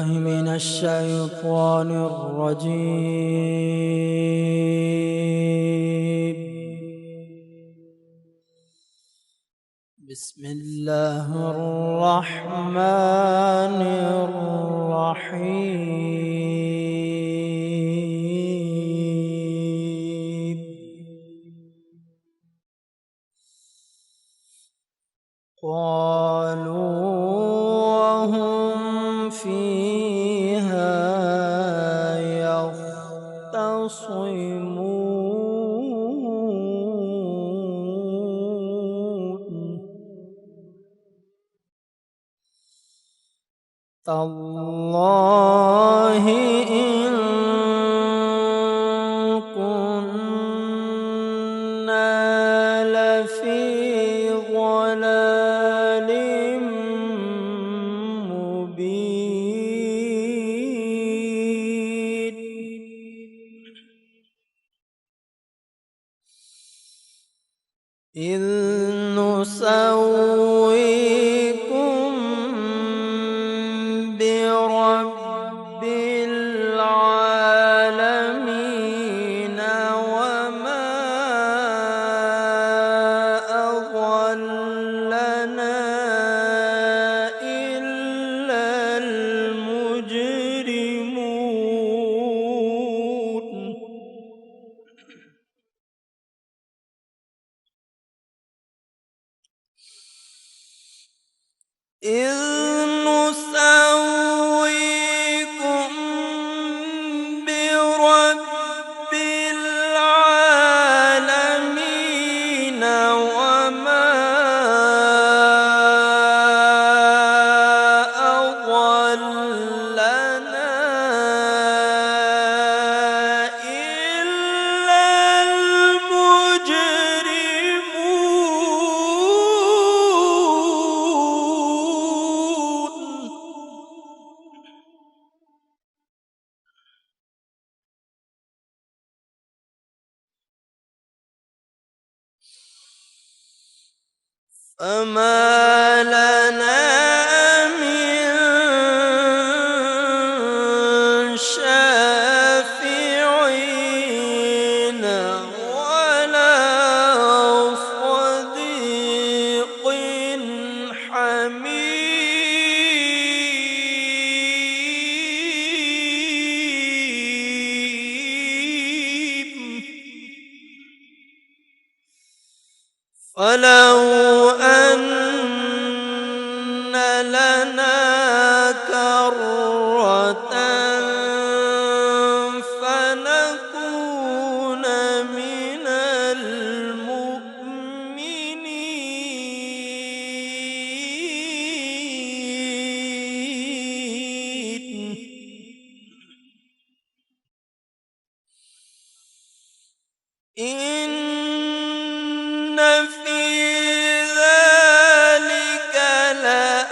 من الشيطان الرجيم. بسم الله الرحمن الرحيم. قالوا وهم فيها يختصمون تالله إن كنا لفي ضلال مبين. إذ نسويكم برب العالمين وما أضلنا إلا المجرمون. إذ نسويكم برب العالمين وما أضلنا إلا المجرمون. فما لنا من شافعين ولا صديق حميم. فلو أن لنا كرة فنكون من المؤمنين. إن في ذلك لآية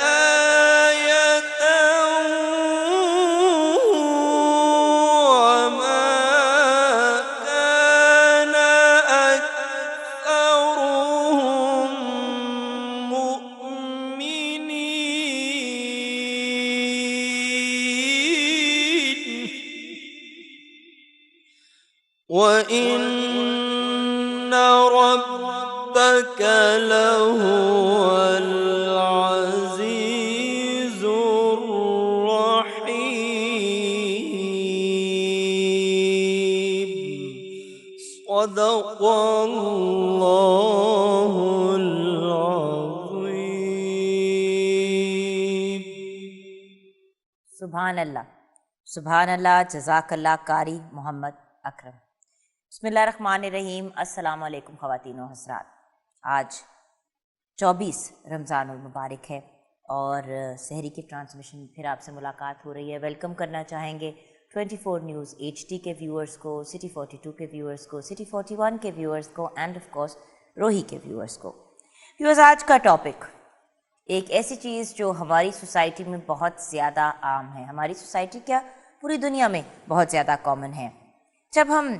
وما كان أكثرهم مؤمنين وإن ربك لهو العزيز الرحيم. صدق الله العظيم. سبحان اللہ، سبحان اللہ، جزاک اللہ قاری محمد اکرم۔ بسم اللہ الرحمن الرحیم۔ السلام علیکم خواتین و حضرات۔ آج 24 رمضان المبارک ہے اور سحری کی ٹرانسمیشن پھر آپ سے ملاقات ہو رہی ہے۔ ویلکم کرنا چاہیں گے 24 نیوز HD کے ویورز کو، سٹی 42 کے ویورز کو، سٹی 41 کے ویورز کو، اینڈ آف کورس روہی کے ویورز کو۔ ویورز، آج کا ٹاپک ایک ایسی چیز جو ہماری سوسائٹی میں بہت زیادہ عام ہے، ہماری سوسائٹی کیا پوری دنیا میں بہت زیادہ کامن ہے۔ جب ہم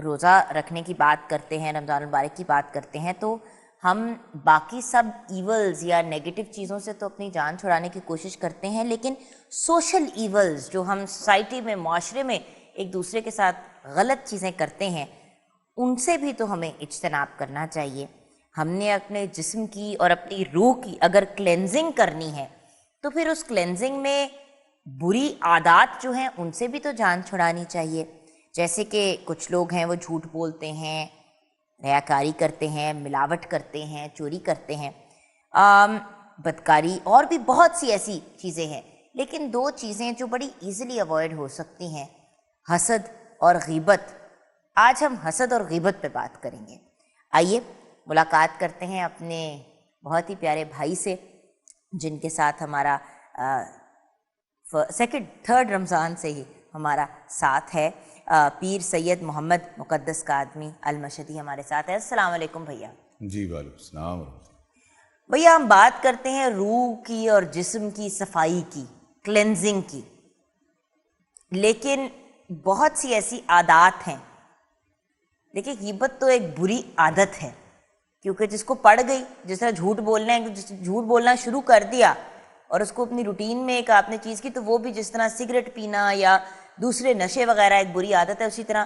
روزہ رکھنے کی بات کرتے ہیں، رمضان المبارک کی بات کرتے ہیں، تو ہم باقی سب ایولز یا نیگیٹو چیزوں سے تو اپنی جان چھڑانے کی کوشش کرتے ہیں، لیکن سوشل ایولز جو ہم سوسائٹی میں، معاشرے میں ایک دوسرے کے ساتھ غلط چیزیں کرتے ہیں، ان سے بھی تو ہمیں اجتناب کرنا چاہیے۔ ہم نے اپنے جسم کی اور اپنی روح کی اگر کلینزنگ کرنی ہے تو پھر اس کلینزنگ میں بری عادات جو ہیں ان سے بھی تو جان چھڑانی چاہیے۔ جیسے کہ کچھ لوگ ہیں وہ جھوٹ بولتے ہیں، ریاکاری کرتے ہیں، ملاوٹ کرتے ہیں، چوری کرتے ہیں، بدکاری، اور بھی بہت سی ایسی چیزیں ہیں۔ لیکن دو چیزیں جو بڑی ایزیلی اوائڈ ہو سکتی ہیں، حسد اور غیبت۔ آج ہم حسد اور غیبت پہ بات کریں گے۔ آئیے ملاقات کرتے ہیں اپنے بہت ہی پیارے بھائی سے، جن کے ساتھ ہمارا تھرڈ رمضان سے ہی ہمارا ساتھ ہے۔ پیر سید محمد مقدس قادمی المشہدی ہمارے ساتھ ہے۔ السلام علیکم بھیا۔ جی وعلیکم السلام۔ بھیا ہم بات کرتے ہیں روح کی اور جسم کی صفائی کی، کلینزنگ کی، لیکن بہت سی ایسی عادات ہیں۔ دیکھیے غیبت تو ایک بری عادت ہے، کیونکہ جس کو پڑ گئی، جس طرح جھوٹ بولنا ہے، جھوٹ بولنا شروع کر دیا اور اس کو اپنی روٹین میں ایک آپ نے چیز کی، تو وہ بھی جس طرح سگریٹ پینا یا دوسرے نشے وغیرہ ایک بری عادت ہے، اسی طرح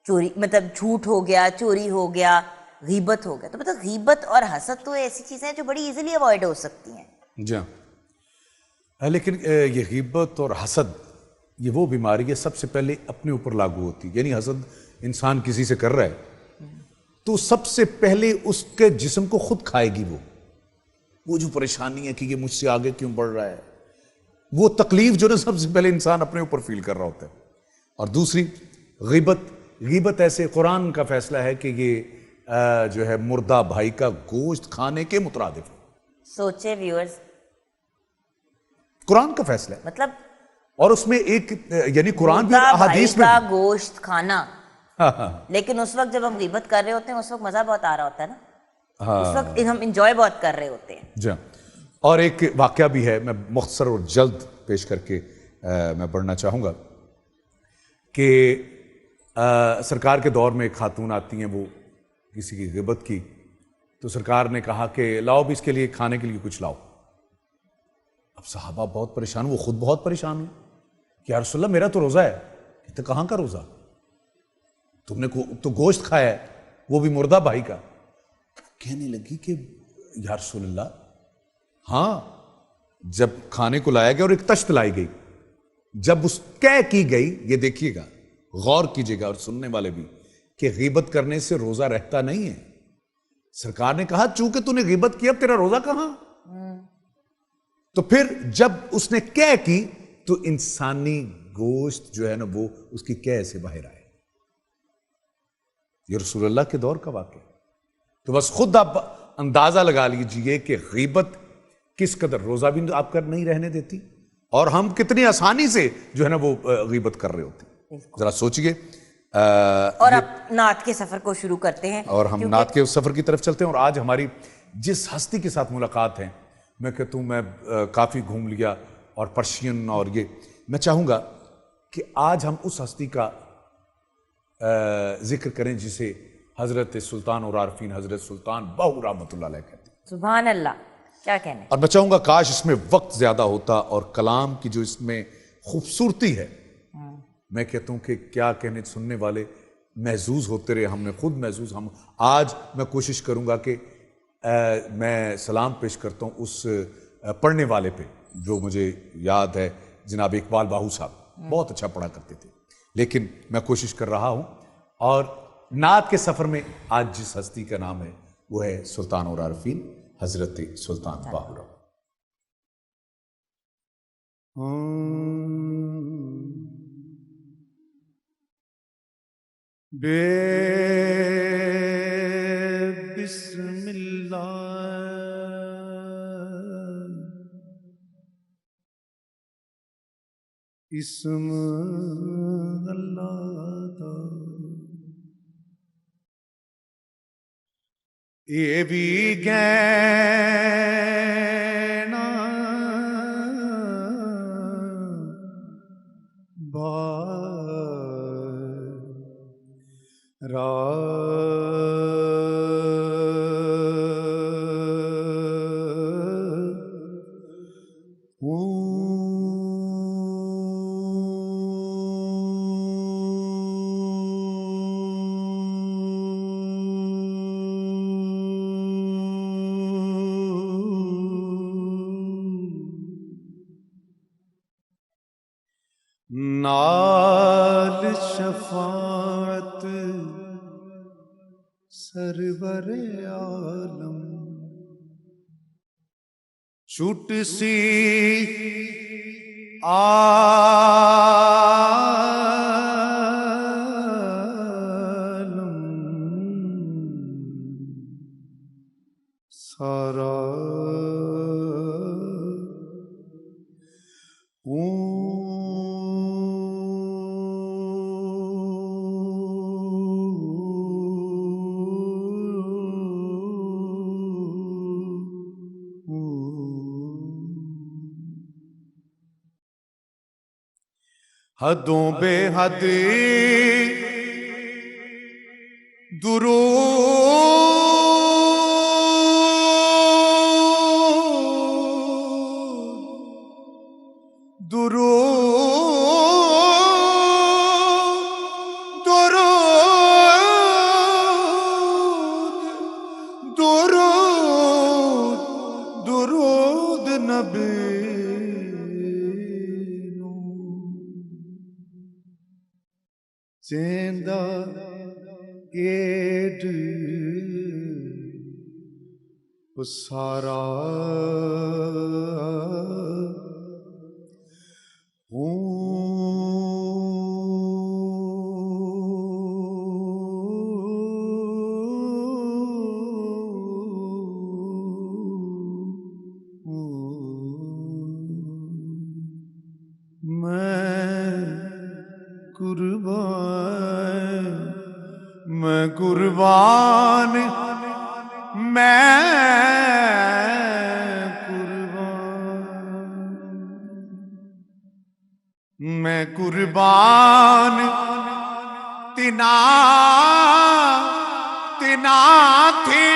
چوری، مطلب جھوٹ ہو گیا، چوری ہو گیا، غیبت ہو گیا۔ تو مطلب غیبت اور حسد تو ایسی چیزیں ہیں جو بڑی ایزیلی اوائڈ ہو سکتی ہیں۔ جی ہاں، لیکن یہ غیبت اور حسد یہ وہ بیماری ہے سب سے پہلے اپنے اوپر لاگو ہوتی ہے۔ یعنی حسد انسان کسی سے کر رہا ہے تو سب سے پہلے اس کے جسم کو خود کھائے گی وہ جو پریشانی ہے کہ یہ مجھ سے آگے کیوں بڑھ رہا ہے، وہ تکلیف جو نا سب سے پہلے انسان اپنے اوپر فیل کر رہا ہوتا ہے۔ اور دوسری غیبت ایسے قرآن کا فیصلہ ہے کہ یہ جو ہے مردہ بھائی کا گوشت کھانے کے مترادف ہے۔ سوچے ویورز، قرآن کا فیصلہ ہے، مطلب اور اس میں ایک یعنی قرآن بھی اور مردہ بھائی احادیث میں کا بھی۔ گوشت کھانا، لیکن اس وقت جب ہم غیبت کر رہے ہوتے ہیں اس وقت مزہ بہت آ رہا ہوتا ہے نا، اس وقت ہم انجوائے بہت کر رہے ہوتے ہیں۔ جی، اور ایک واقعہ بھی ہے، میں مختصر اور جلد پیش کر کے میں پڑھنا چاہوں گا کہ سرکار کے دور میں ایک خاتون آتی ہیں، وہ کسی کی غیبت کی، تو سرکار نے کہا کہ لاؤ بھی اس کے لیے کھانے کے لیے کچھ لاؤ۔ اب صحابہ بہت پریشان، وہ خود بہت پریشان ہوئے کہ یا رسول اللہ میرا تو روزہ ہے۔ کہتے کہاں کا روزہ؟ تم نے تو گوشت کھایا ہے، وہ بھی مردہ بھائی کا۔ کہنے لگی کہ یا رسول اللہ ہاں، جب کھانے کو لایا گیا اور ایک تشت لائی گئی، جب اس کہہ کی گئی، یہ دیکھیے گا، غور کیجیے گا اور سننے والے بھی، کہ غیبت کرنے سے روزہ رہتا نہیں ہے۔ سرکار نے کہا چونکہ تو نے غیبت کی اب تیرا روزہ کہاں؟ تو پھر جب اس نے کہہ کی تو انسانی گوشت جو ہے نا وہ اس کی کہہ سے باہر آئے۔ یہ رسول اللہ کے دور کا واقعہ۔ تو بس خود آپ اندازہ لگا لیجئے کہ غیبت کس قدر روزہ بھی آپ کر نہیں رہنے دیتی، اور ہم کتنی آسانی سے جو ہے نا وہ غیبت کر رہے ہوتے ہیں۔ ذرا سوچئے۔ اور اب نعت کے سفر کو شروع کرتے ہیں، اور ہم نعت کے اس سفر کی طرف چلتے ہیں۔ اور آج ہماری جس ہستی کے ساتھ ملاقات ہے، میں کہتا ہوں میں کافی گھوم لیا، اور پرشین، اور یہ میں چاہوں گا کہ آج ہم اس ہستی کا ذکر کریں جسے حضرت سلطان اور عارفین حضرت سلطان باہو رحمۃ اللہ علیہ کہتے ہیں۔ سبحان اللہ، کیا کہنے۔ اور میں چاہوں گا کاش اس میں وقت زیادہ ہوتا، اور کلام کی جو اس میں خوبصورتی ہے، میں کہتا ہوں کہ کیا کہنے، سننے والے محظوظ ہوتے رہے، ہم نے خود محظوظ۔ ہم آج میں کوشش کروں گا کہ میں سلام پیش کرتا ہوں اس پڑھنے والے پہ جو مجھے یاد ہے، جناب اقبال باہو صاحب بہت اچھا پڑھا کرتے تھے، لیکن میں کوشش کر رہا ہوں۔ اور نعت کے سفر میں آج جس ہستی کا نام ہے وہ ہے سلطان اور عارفین حضرت سلطان باہو رحمۃ۔ بسم اللہ اسم اللہ دا یہ بھی گینا نال شفاعت سرور عالم چھوٹ سی عالم سارا حدوں بے حد درود درود درود درود درود نبی زندہ گیٹ سارا میں قربان میں قربان تنا تھی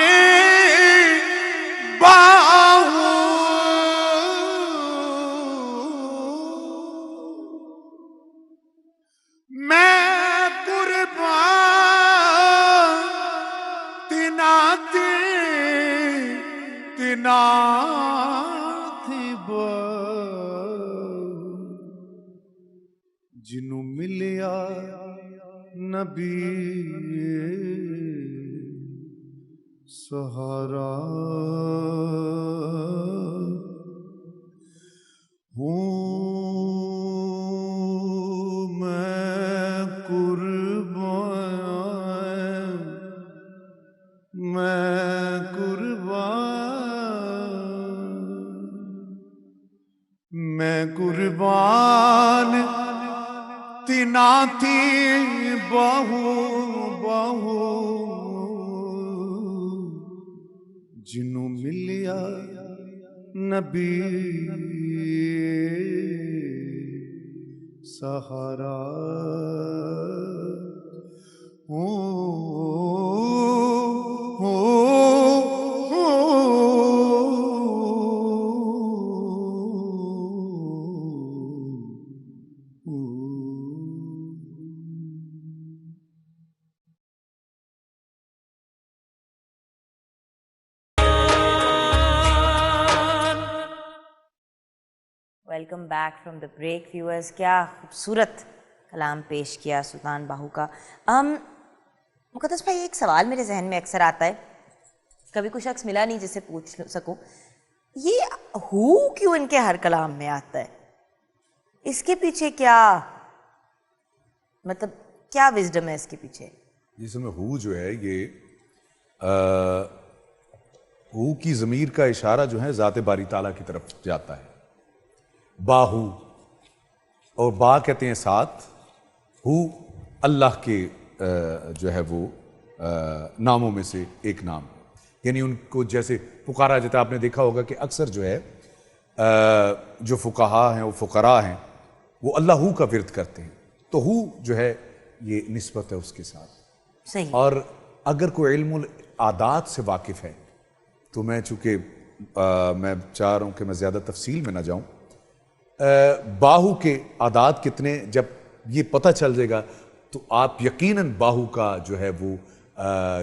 باہو میں قربان تنا تھی جنوں ملیا نبی سہارا ہوں میں قربان میں قربان تنا تھی بہو جنوں ملیا نبی سہارا welcome back from the break viewers. کیا خوبصورت کلام پیش کیا سلطان باہو کا. مقدس بھائی ایک سوال میرے ذہن میں اکثر آتا ہے, کبھی کوئی شخص ملا نہیں جس سے پوچھ سکوں, یہ ہو کیوں ان کے ہر کلام میں آتا ہے؟ اس کے پیچھے کیا مطلب کیا وزڈم ہے اس کے پیچھے؟ جس میں ہو جو ہے یہ ہو کی ضمیر کا اشارہ جو ہے ذات باری تعالیٰ کی طرف جاتا ہے. باہو اور با کہتے ہیں ساتھ, ہو اللہ کے جو ہے وہ ناموں میں سے ایک نام, یعنی ان کو جیسے پکارا جاتا ہے. آپ نے دیکھا ہوگا کہ اکثر جو ہے جو فقہا ہیں وہ فقراء ہیں وہ اللہ ہو کا ورد کرتے ہیں, تو ہو جو ہے یہ نسبت ہے اس کے ساتھ. صحیح. اور اگر کوئی علم العادات سے واقف ہے تو میں چونکہ میں چاہ رہا ہوں کہ میں زیادہ تفصیل میں نہ جاؤں, باہو کے عادات کتنے جب یہ پتہ چل جائے گا تو آپ یقیناً باہو کا جو ہے وہ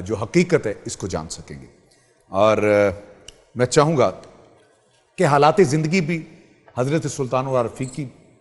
جو حقیقت ہے اس کو جان سکیں گے. اور میں چاہوں گا کہ حالات زندگی بھی حضرت سلطان العارفین کی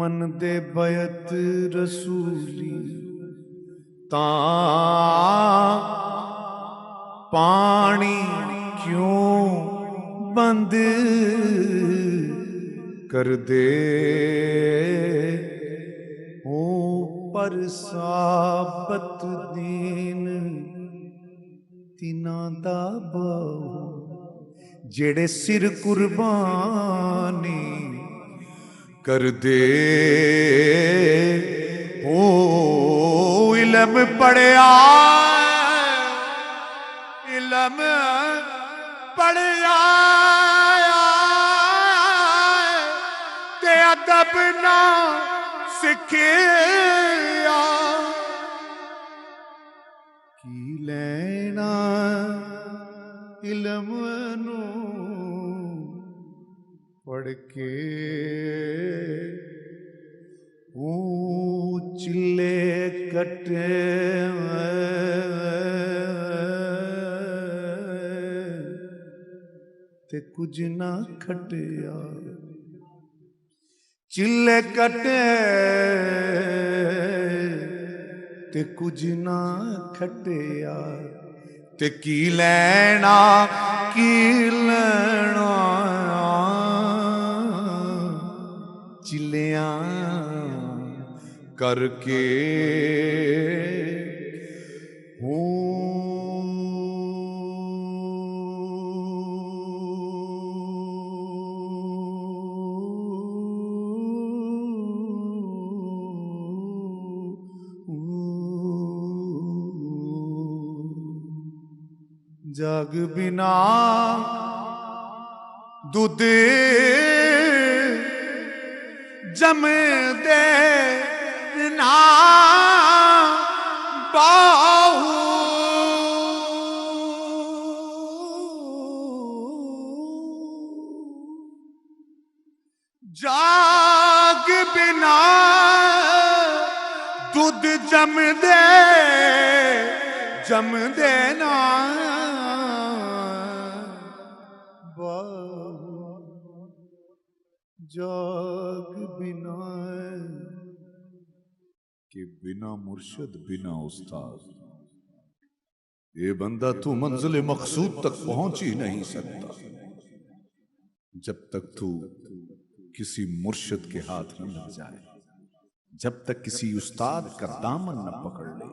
من دے بیعت رسولی تاں پانی کیوں بند کر دے او پر ثابت دین تینا دا باؤ جڑے سر قربانی کر دے او علم پڑھیا علم پڑھیا تے ادب نہ سکھیا کی لینا علم نو پڑھ کے چلے کٹے تے کچھ نہ کھٹیا چلے کٹے تے کچھ نہ کھٹیا تے کی لینا چلیاں کر کے جاگ بنا دودھ جم دے نا باہو جاگ بنا دودھ جم دینا جاگ بنا کہ بنا مرشد بنا استاد یہ بندہ تو منزل مقصود تک پہنچ ہی نہیں سکتا جب تک تو کسی مرشد کے ہاتھ نہ لگ جائے، جب تک کسی استاد کا دامن نہ پکڑ لے۔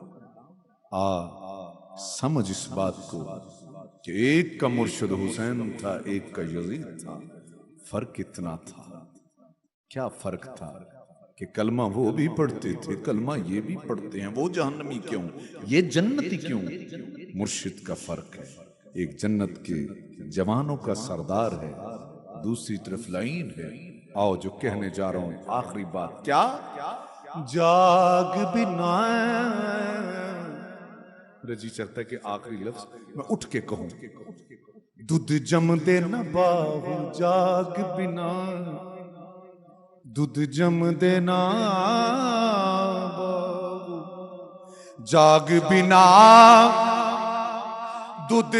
سمجھ اس بات کو کہ ایک کا مرشد حسین تھا، ایک کا یزید تھا، فرق اتنا تھا۔ کیا فرق تھا کہ کلمہ وہ بھی پڑھتے تھے، کلمہ یہ بھی پڑھتے ہیں، وہ جہنمی کیوں، یہ جنتی کیوں؟ مرشد کا فرق ہے، ایک جنت کے جوانوں کا سردار ہے، دوسری طرف لعین ہے۔ آؤ جو کہنے جا رہا ہوں آخری بات، کیا جاگ بنا رجی چاہتا ہے کہ آخری لفظ میں اٹھ کے کہوں، دودھ جم دے نہ باہو جاگ بنا، دودھ جم دے نہ باہو جاگ بنا، دودھ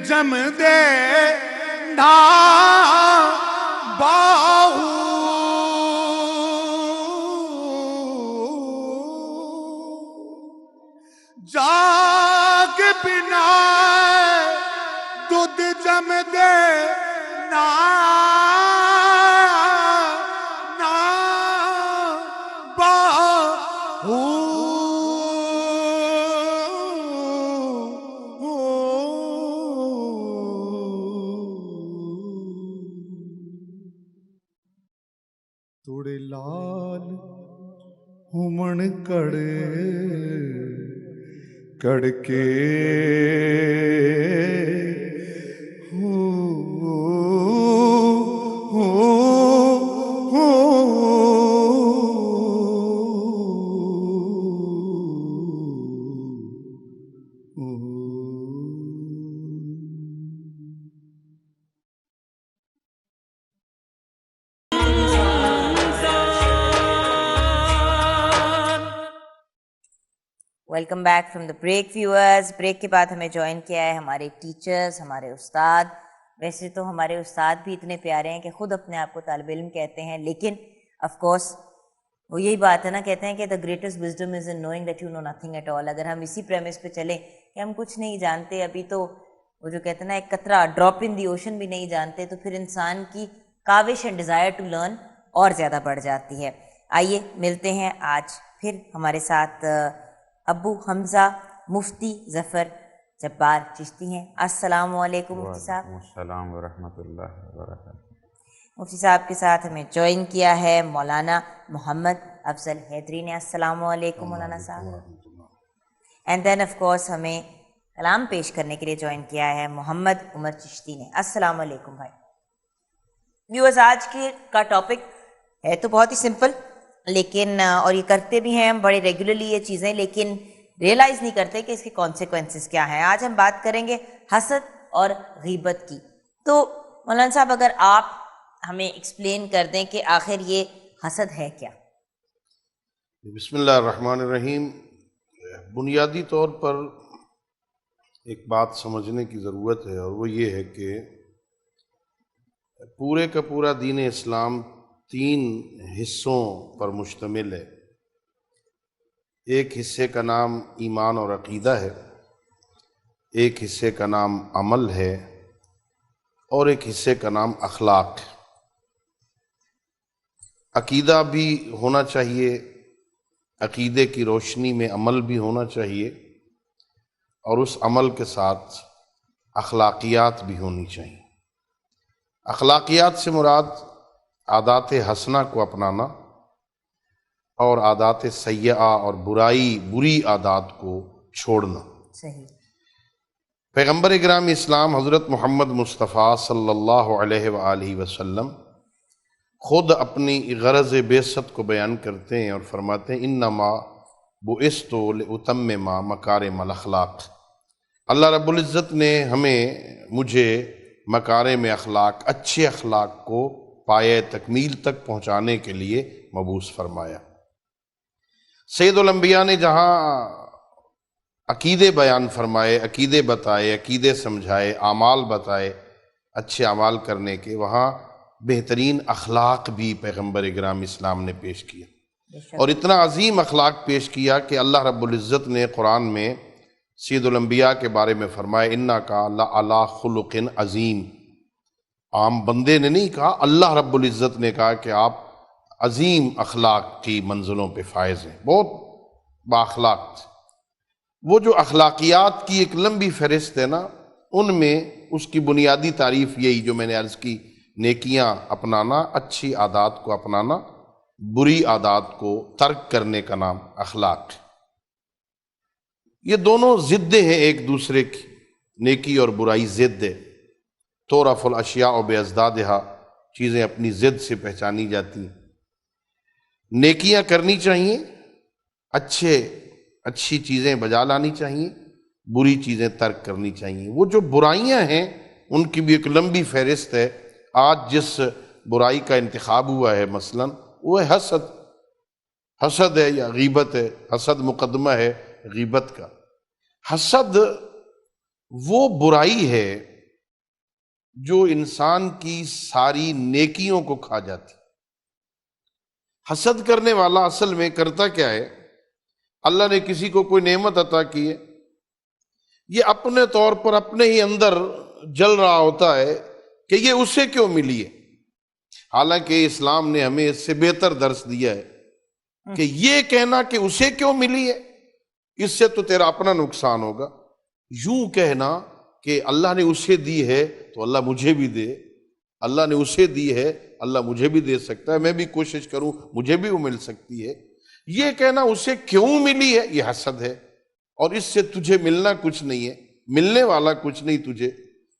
جم دے نہ باہو جاگ بنا دودھ جم دے نا باہو توڑے لال ہومن کڑے کڑ کے welcome back from the break viewers. Break کے بعد ہمیں جوائن کیا ہے ہمارے ٹیچرز، ہمارے استاد ویسے تو ہمارے استاد بھی اتنے پیارے ہیں کہ خود اپنے آپ کو طالب علم کہتے ہیں، لیکن آف کورس وہ یہی بات ہے نا، کہتے ہیں کہ the greatest wisdom is in knowing that you know nothing at all. اگر ہم اسی پریمس پہ چلیں کہ ہم کچھ نہیں جانتے، ابھی تو وہ جو کہتے ہیں نا ایک قطرہ ڈراپ ان دی اوشن بھی نہیں جانتے، تو پھر انسان کی کاوش اینڈ ڈیزائر ٹو لرن اور زیادہ بڑھ جاتی ہے۔ آئیے ملتے ہیں آج پھر ہمارے ساتھ ابو حمزہ مفتی ظفر جبار چشتی ہیں۔ السلام علیکم مفتی صاحب۔ وعلیکم السلام ورحمۃ اللہ وبرکاتہ۔ مفتی صاحب کے ساتھ ہمیں جوائن کیا ہے مولانا محمد افضل حیدری نے۔ السلام علیکم مولانا صاحب۔ اینڈ دین آف کورس ہمیں کلام پیش کرنے کے لیے جوائن کیا ہے محمد عمر چشتی نے۔ السلام علیکم بھائی۔ ویورز، آج کا ٹاپک ہے تو بہت ہی سمپل، لیکن اور یہ کرتے بھی ہیں ہم بڑے ریگولرلی یہ چیزیں، لیکن ریئلائز نہیں کرتے کہ اس کے کانسیکوینسز کیا ہیں۔ آج ہم بات کریں گے حسد اور غیبت کی۔ تو مولانا صاحب اگر آپ ہمیں ایکسپلین کر دیں کہ آخر یہ حسد ہے کیا؟ بسم اللہ الرحمن الرحیم۔ بنیادی طور پر ایک بات سمجھنے کی ضرورت ہے، اور وہ یہ ہے کہ پورے کا پورا دین اسلام 3 حصوں پر مشتمل ہے۔ ایک حصے کا نام ایمان اور عقیدہ ہے، ایک حصے کا نام عمل ہے، اور ایک حصے کا نام اخلاق ہے۔ عقیدہ بھی ہونا چاہیے، عقیدے کی روشنی میں عمل بھی ہونا چاہیے، اور اس عمل کے ساتھ اخلاقیات بھی ہونی چاہیے۔ اخلاقیات سے مراد عادات حسنہ کو اپنانا اور عادات سیئہ اور بری عادات کو چھوڑنا۔ صحیح۔ پیغمبر اکرام اسلام حضرت محمد مصطفیٰ صلی اللہ علیہ وآلہ وسلم خود اپنی غرض بعثت کو بیان کرتے ہیں اور فرماتے ہیں انما بعثت لأتمم مکارم الاخلاق۔ اللہ رب العزت نے مجھے مکارم اخلاق، اچھے اخلاق کو پایہ تکمیل تک پہنچانے کے لیے مبعوث فرمایا۔ سید الانبیاء نے جہاں عقیدے بیان فرمائے، عقیدے بتائے، عقیدے سمجھائے، اعمال بتائے اچھے اعمال کرنے کے، وہاں بہترین اخلاق بھی پیغمبر اکرام اسلام نے پیش کیا، اور اتنا عظیم اخلاق پیش کیا کہ اللہ رب العزت نے قرآن میں سید الانبیاء کے بارے میں فرمایا انکا لعلی خلق عظیم۔ عام بندے نے نہیں کہا، اللہ رب العزت نے کہا کہ آپ عظیم اخلاق کی منزلوں پہ فائز ہیں، بہت بااخلاق تھے۔ وہ جو اخلاقیات کی ایک لمبی فہرست ہے نا، ان میں اس کی بنیادی تعریف یہی جو میں نے عرض کی، نیکیاں اپنانا، اچھی عادات کو اپنانا، بری عادات کو ترک کرنے کا نام اخلاق ہے۔ یہ دونوں ضدیں ہیں ایک دوسرے کی، نیکی اور برائی ضد ہے۔ تعرف الاشیاء بازدادہا، چیزیں اپنی ضد سے پہچانی جاتی ہیں۔ نیکیاں کرنی چاہیے، اچھی چیزیں بجا لانی چاہیے، بری چیزیں ترک کرنی چاہیے۔ وہ جو برائیاں ہیں ان کی بھی ایک لمبی فہرست ہے۔ آج جس برائی کا انتخاب ہوا ہے مثلا وہ ہے حسد ہے یا غیبت ہے۔ حسد مقدمہ ہے غیبت کا۔ حسد وہ برائی ہے جو انسان کی ساری نیکیوں کو کھا جاتی۔ حسد کرنے والا اصل میں کرتا کیا ہے؟ اللہ نے کسی کو کوئی نعمت عطا کی ہے، یہ اپنے طور پر اپنے ہی اندر جل رہا ہوتا ہے کہ یہ اسے کیوں ملی ہے، حالانکہ اسلام نے ہمیں اس سے بہتر درس دیا ہے کہ یہ کہنا کہ اسے کیوں ملی ہے، اس سے تو تیرا اپنا نقصان ہوگا۔ یوں کہنا کہ اللہ نے اسے دی ہے تو اللہ مجھے بھی دے، اللہ نے اسے دی ہے اللہ مجھے بھی دے سکتا ہے، میں بھی کوشش کروں مجھے بھی وہ مل سکتی ہے، یہ کہنا اسے کیوں ملی ہے یہ حسد ہے۔ اور اس سے تجھے ملنا کچھ نہیں ہے، ملنے والا کچھ نہیں تجھے،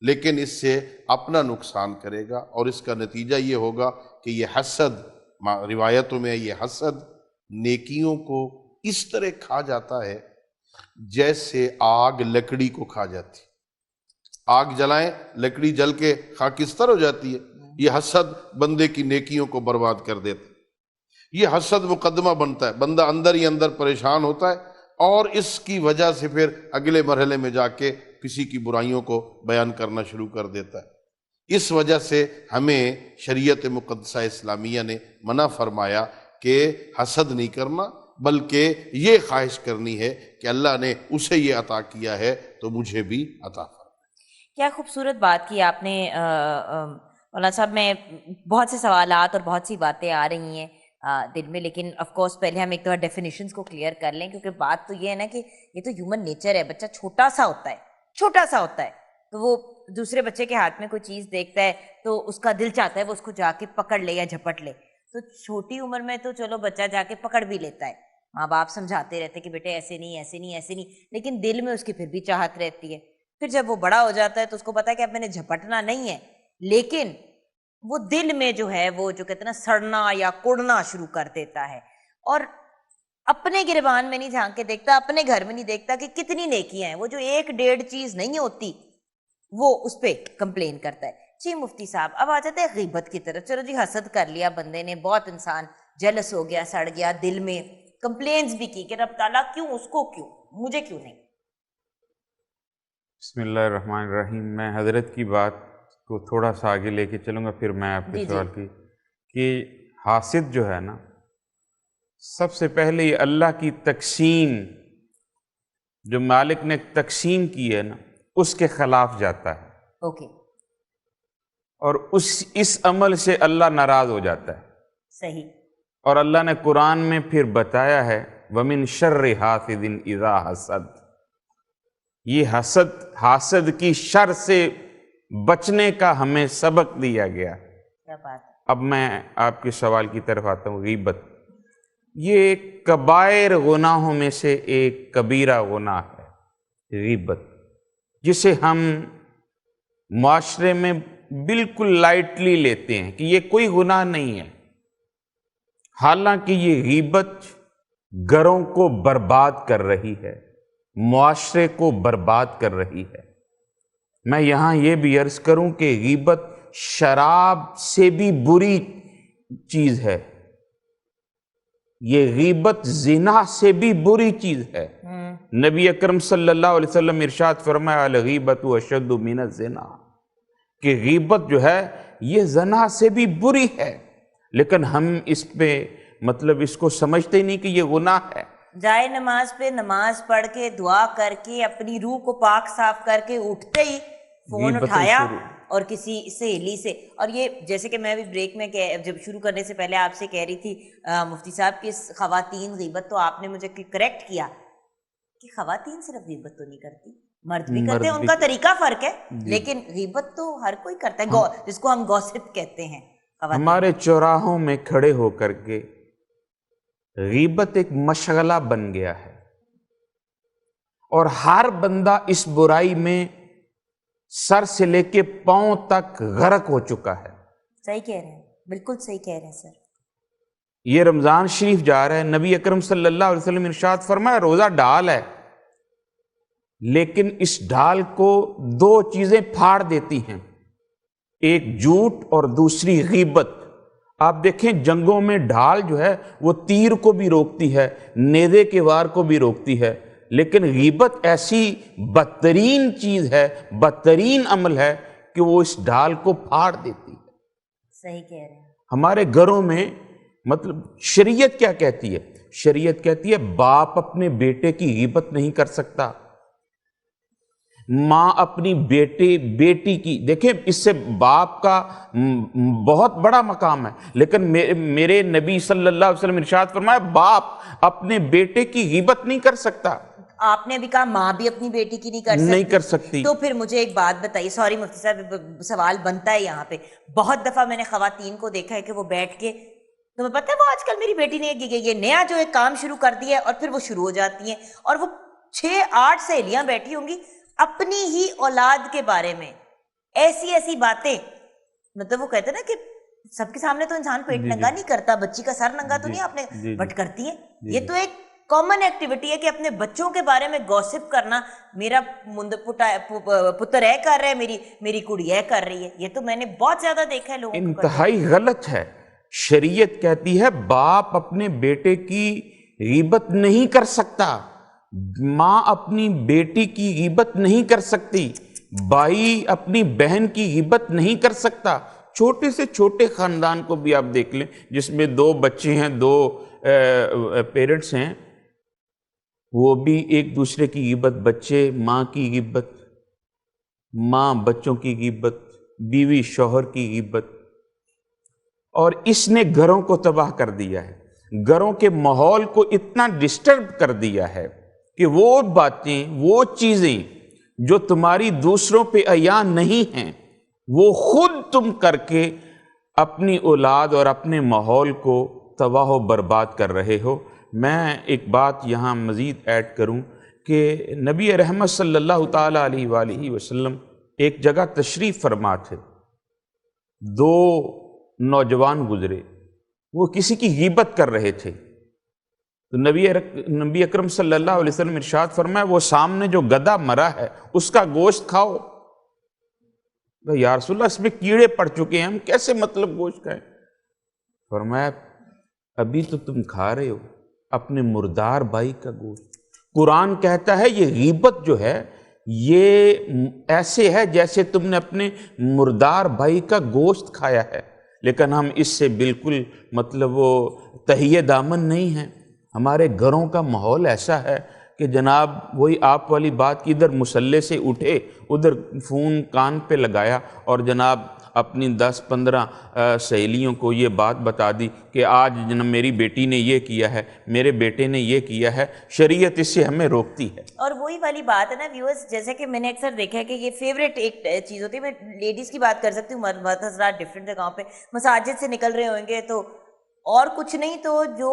لیکن اس سے اپنا نقصان کرے گا، اور اس کا نتیجہ یہ ہوگا کہ یہ حسد، روایتوں میں یہ حسد نیکیوں کو اس طرح کھا جاتا ہے جیسے آگ لکڑی کو کھا جاتی۔ آگ جلائیں، لکڑی جل کے خاکستر ہو جاتی ہے، یہ حسد بندے کی نیکیوں کو برباد کر دیتا ہے۔ یہ حسد مقدمہ بنتا ہے، بندہ اندر ہی اندر پریشان ہوتا ہے، اور اس کی وجہ سے پھر اگلے مرحلے میں جا کے کسی کی برائیوں کو بیان کرنا شروع کر دیتا ہے۔ اس وجہ سے ہمیں شریعت مقدسہ اسلامیہ نے منع فرمایا کہ حسد نہیں کرنا، بلکہ یہ خواہش کرنی ہے کہ اللہ نے اسے یہ عطا کیا ہے تو مجھے بھی عطا فرمائے۔ کیا خوبصورت بات کی آپ نے مولانا صاحب۔ میں بہت سے سوالات اور بہت سی باتیں آ رہی ہیں دل میں، لیکن آف کورس پہلے ہم ایک دفعہ ڈیفینیشنز کو کلیئر کر لیں، کیونکہ بات تو یہ ہے نا کہ یہ تو ہیومن نیچر ہے۔ بچہ چھوٹا سا ہوتا ہے تو وہ دوسرے بچے کے ہاتھ میں کوئی چیز دیکھتا ہے تو اس کا دل چاہتا ہے وہ اس کو جا کے پکڑ لے یا جھپٹ لے۔ تو چھوٹی عمر میں تو چلو بچہ جا کے پکڑ بھی لیتا ہے، ماں باپ سمجھاتے رہتے کہ بیٹے ایسے نہیں، لیکن دل میں اس کی پھر بھی چاہت رہتی ہے۔ پھر جب وہ بڑا ہو جاتا ہے تو اس کو پتا ہے کہ اب میں نے جھپٹنا نہیں ہے، لیکن وہ دل میں جو ہے وہ جو کہتے ہیں نا سڑنا یا کوڑنا شروع کر دیتا ہے، اور اپنے گریبان میں نہیں جھانک کے دیکھتا، اپنے گھر میں نہیں دیکھتا کہ کتنی نیکیاں ہیں، وہ جو ایک ڈیڑھ چیز نہیں ہوتی وہ اس پہ کمپلین کرتا ہے۔ جی مفتی صاحب، اب آ جاتے ہیں غیبت کی طرف۔ چلو جی حسد کر لیا بندے نے، بہت انسان جلس ہو گیا، سڑ گیا، دل میں کمپلینز بھی کی کہ رب تعالیٰ کیوں، اس کو کیوں، مجھے کیوں نہیں۔ بسم اللہ الرحمن الرحیم۔ میں حضرت کی بات کو تھوڑا سا آگے لے کے چلوں گا، پھر میں آپ کے سوال کی کہ حاسد جو ہے نا، سب سے پہلے یہ اللہ کی تقسیم جو مالک نے تقسیم کی ہے نا اس کے خلاف جاتا ہے، اوکے، اور اس عمل سے اللہ ناراض ہو جاتا ہے۔ صحیح۔ اور اللہ نے قرآن میں پھر بتایا ہے وَمِن شَرِّ حَاسِدٍ إِذَا حَسَدَ، یہ حاسد کی شر سے بچنے کا ہمیں سبق دیا گیا۔ کیا بات ہے۔ اب میں آپ کے سوال کی طرف آتا ہوں۔ غیبت یہ کبائر گناہوں میں سے ایک کبیرہ گناہ ہے، غیبت، جسے ہم معاشرے میں بالکل لائٹلی لیتے ہیں کہ یہ کوئی گناہ نہیں ہے، حالانکہ یہ غیبت گھروں کو برباد کر رہی ہے، معاشرے کو برباد کر رہی ہے۔ میں یہاں یہ بھی عرض کروں کہ غیبت شراب سے بھی بری چیز ہے، یہ غیبت زنا سے بھی بری چیز ہے۔ نبی اکرم صلی اللہ علیہ وسلم ارشاد فرمایا الغیبۃ اشد من الزنا، کہ غیبت جو ہے یہ زنا سے بھی بری ہے، لیکن ہم اس پہ مطلب اس کو سمجھتے نہیں کہ یہ گناہ ہے۔ جائے نماز پہ نماز پڑھ کے دعا کر کے اپنی روح کو پاک صاف کر کے اٹھتے ہی فون اٹھایا اور کسی سہیلی سے، اور یہ جیسے کہ میں بھی بریک میں جب شروع کرنے سے پہلے آپ سے کہہ رہی تھی مفتی صاحب کہ خواتین غیبت، تو آپ نے مجھے کریکٹ کیا کہ خواتین صرف غیبت تو نہیں کرتی، مرد بھی کرتے ہیں، ان کا طریقہ فرق ہے، لیکن غیبت تو ہر کوئی کرتا ہے، جس کو ہم گوسپ کہتے ہیں۔ ہمارے چوراہوں میں کھڑے ہو کر کے غیبت ایک مشغلہ بن گیا ہے، اور ہر بندہ اس برائی میں سر سے لے کے پاؤں تک غرق ہو چکا ہے۔ صحیح کہہ رہے ہیں، بالکل صحیح کہہ رہے ہیں سر۔ یہ رمضان شریف جا رہا ہے، نبی اکرم صلی اللہ علیہ وسلم ارشاد فرمایا روزہ ڈھال ہے، لیکن اس ڈھال کو دو چیزیں پھاڑ دیتی ہیں، ایک جھوٹ اور دوسری غیبت۔ آپ دیکھیں جنگوں میں ڈھال جو ہے وہ تیر کو بھی روکتی ہے، نیزے کے وار کو بھی روکتی ہے، لیکن غیبت ایسی بدترین چیز ہے، بدترین عمل ہے کہ وہ اس ڈھال کو پھاڑ دیتی ہے۔ صحیح کہہ رہے ہیں۔ ہمارے گھروں میں مطلب شریعت کیا کہتی ہے؟ شریعت کہتی ہے باپ اپنے بیٹے کی غیبت نہیں کر سکتا، ماں اپنی بیٹی کی، دیکھیں اس سے باپ کا بہت بڑا مقام ہے، لیکن میرے نبی صلی اللہ علیہ وسلم ارشاد فرمایا باپ اپنے بیٹے کی غیبت نہیں کر سکتا۔ آپ نے ابھی کہا ماں بھی اپنی بیٹی کی نہیں کر سکتی، تو پھر مجھے ایک بات بتائیے، سوری مفتی صاحب سوال بنتا ہے یہاں پہ، بہت دفعہ میں نے خواتین کو دیکھا ہے کہ وہ بیٹھ کے، تمہیں پتہ ہے وہ آج کل میری بیٹی نے یہ نیا جو ایک کام شروع کر دیا ہے، اور پھر وہ شروع ہو جاتی ہیں، اور وہ 6-8 سہیلیاں بیٹھی ہوں گی اپنی ہی اولاد کے بارے میں ایسی ایسی باتیں، مطلب وہ کہتے ہیں نا کہ سب کے سامنے تو انسان پیٹ ننگا نہیں کرتا، بچی کا سر ننگا تو نہیں آپ نے، بٹ کرتی ہیں۔ یہ تو ایک کامن ایکٹیویٹی ہے کہ اپنے بچوں کے بارے میں گوسپ کرنا، میرا پتر ہے کر رہا ہے، میری کڑی ہے کر رہی ہے، یہ تو میں نے بہت زیادہ دیکھا ہے لوگوں کو۔ انتہائی غلط ہے۔ شریعت کہتی ہے باپ اپنے بیٹے کی غیبت نہیں کر سکتا، ماں اپنی بیٹی کی غیبت نہیں کر سکتی، بھائی اپنی بہن کی غیبت نہیں کر سکتا. چھوٹے سے چھوٹے خاندان کو بھی آپ دیکھ لیں جس میں 2 بچے ہیں, 2 پیرنٹس ہیں, وہ بھی ایک دوسرے کی غیبت, بچے ماں کی غیبت, ماں بچوں کی غیبت, بیوی شوہر کی غیبت. اور اس نے گھروں کو تباہ کر دیا ہے, گھروں کے ماحول کو اتنا ڈسٹرب کر دیا ہے کہ وہ باتیں, وہ چیزیں جو تمہاری دوسروں پہ عیاں نہیں ہیں, وہ خود تم کر کے اپنی اولاد اور اپنے ماحول کو تباہ و برباد کر رہے ہو. میں ایک بات یہاں مزید ایڈ کروں کہ نبی رحمت صلی اللہ تعالیٰ علیہ وآلہ وسلم ایک جگہ تشریف فرما تھے. 2 نوجوان گزرے, وہ کسی کی غیبت کر رہے تھے. تو نبی اکرم صلی اللہ علیہ وسلم ارشاد فرمایا, وہ سامنے جو گدھا مرا ہے اس کا گوشت کھاؤ. یا رسول اللہ اس میں کیڑے پڑ چکے ہیں, ہم کیسے مطلب گوشت کھائیں؟ فرمایا ابھی تو تم کھا رہے ہو اپنے مردار بھائی کا گوشت. قرآن کہتا ہے یہ غیبت جو ہے یہ ایسے ہے جیسے تم نے اپنے مردار بھائی کا گوشت کھایا ہے. لیکن ہم اس سے بالکل مطلب وہ تہیہ دامن نہیں ہیں. ہمارے گھروں کا ماحول ایسا ہے کہ جناب وہی آپ والی بات کی, ادھر مصلے سے اٹھے, ادھر فون کان پہ لگایا اور جناب اپنی 10-15 سہیلیوں کو یہ بات بتا دی کہ آج جناب میری بیٹی نے یہ کیا ہے, میرے بیٹے نے یہ کیا ہے. شریعت اس سے ہمیں روکتی ہے. اور وہی والی بات ہے نا ویورز, جیسے کہ میں نے اکثر دیکھا ہے کہ یہ فیوریٹ ایک چیز ہوتی ہے. میں لیڈیز کی بات کر سکتی ہوں, مرد حضرات ڈفرینٹ جگہوں پہ مساجد سے نکل رہے ہوں گے تو اور کچھ نہیں تو جو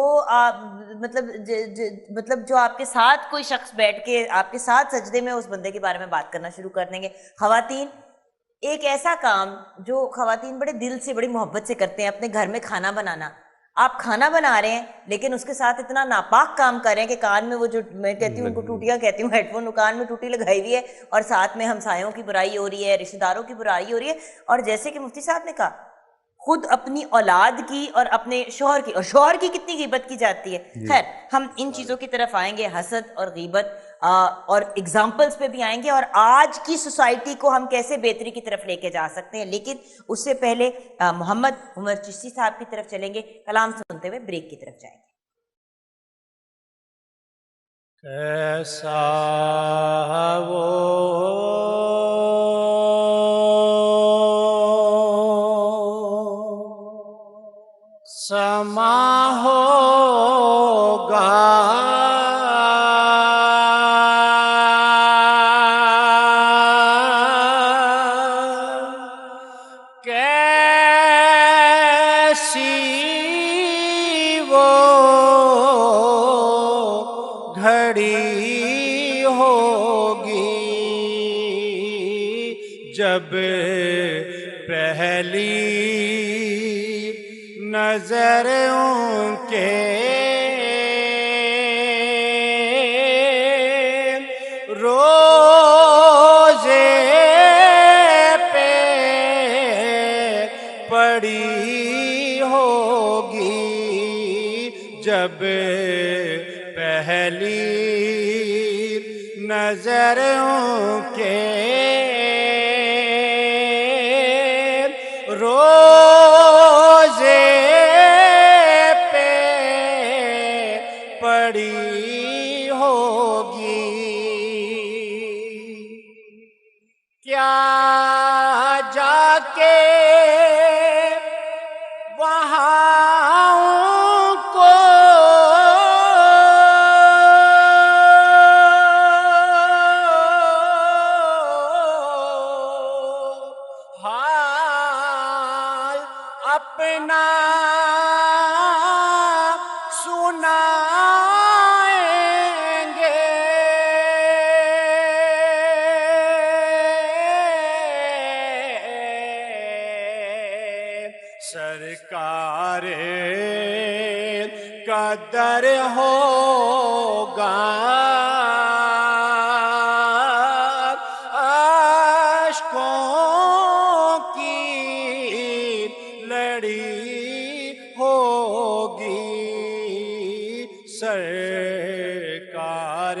مطلب جو آپ کے ساتھ کوئی شخص بیٹھ کے آپ کے ساتھ سجدے میں اس بندے کے بارے میں بات کرنا شروع کر دیں گے. خواتین ایک ایسا کام جو خواتین بڑے دل سے بڑی محبت سے کرتے ہیں, اپنے گھر میں کھانا بنانا. آپ کھانا بنا رہے ہیں لیکن اس کے ساتھ اتنا ناپاک کام کر رہے ہیں کہ کان میں وہ جو میں کہتی ہوں ان کو ٹوٹیاں کہتی ہوں, ہیڈ فون, کان میں ٹوٹی لگائی ہوئی ہے اور ساتھ میں ہمسایوں کی برائی ہو رہی ہے, رشتہ داروں کی برائی ہو رہی ہے. اور جیسے کہ مفتی صاحب نے کہا خود اپنی اولاد کی اور اپنے شوہر کی, اور شوہر کی کتنی غیبت کی جاتی ہے. خیر ہم ان چیزوں کی طرف آئیں گے, حسد اور غیبت اور اگزامپلس پہ بھی آئیں گے, اور آج کی سوسائٹی کو ہم کیسے بہتری کی طرف لے کے جا سکتے ہیں. لیکن اس سے پہلے محمد عمر چشتی صاحب کی طرف چلیں گے, کلام سنتے ہوئے بریک کی طرف جائیں گے. کیسا وہ سما ہوگا کیسی وہ گھڑی ہوگی جب پہلی نظر ان کے روزے پہ پڑی ہوگی, جب پہلی نظر ان کے روزے پہ پڑی ہوگی. کیا جا کے وہاں ان کو حال اپنا سنائیں گے. سرکار قدر ہوگا اشکوں کی لڑی ہوگی. سرکار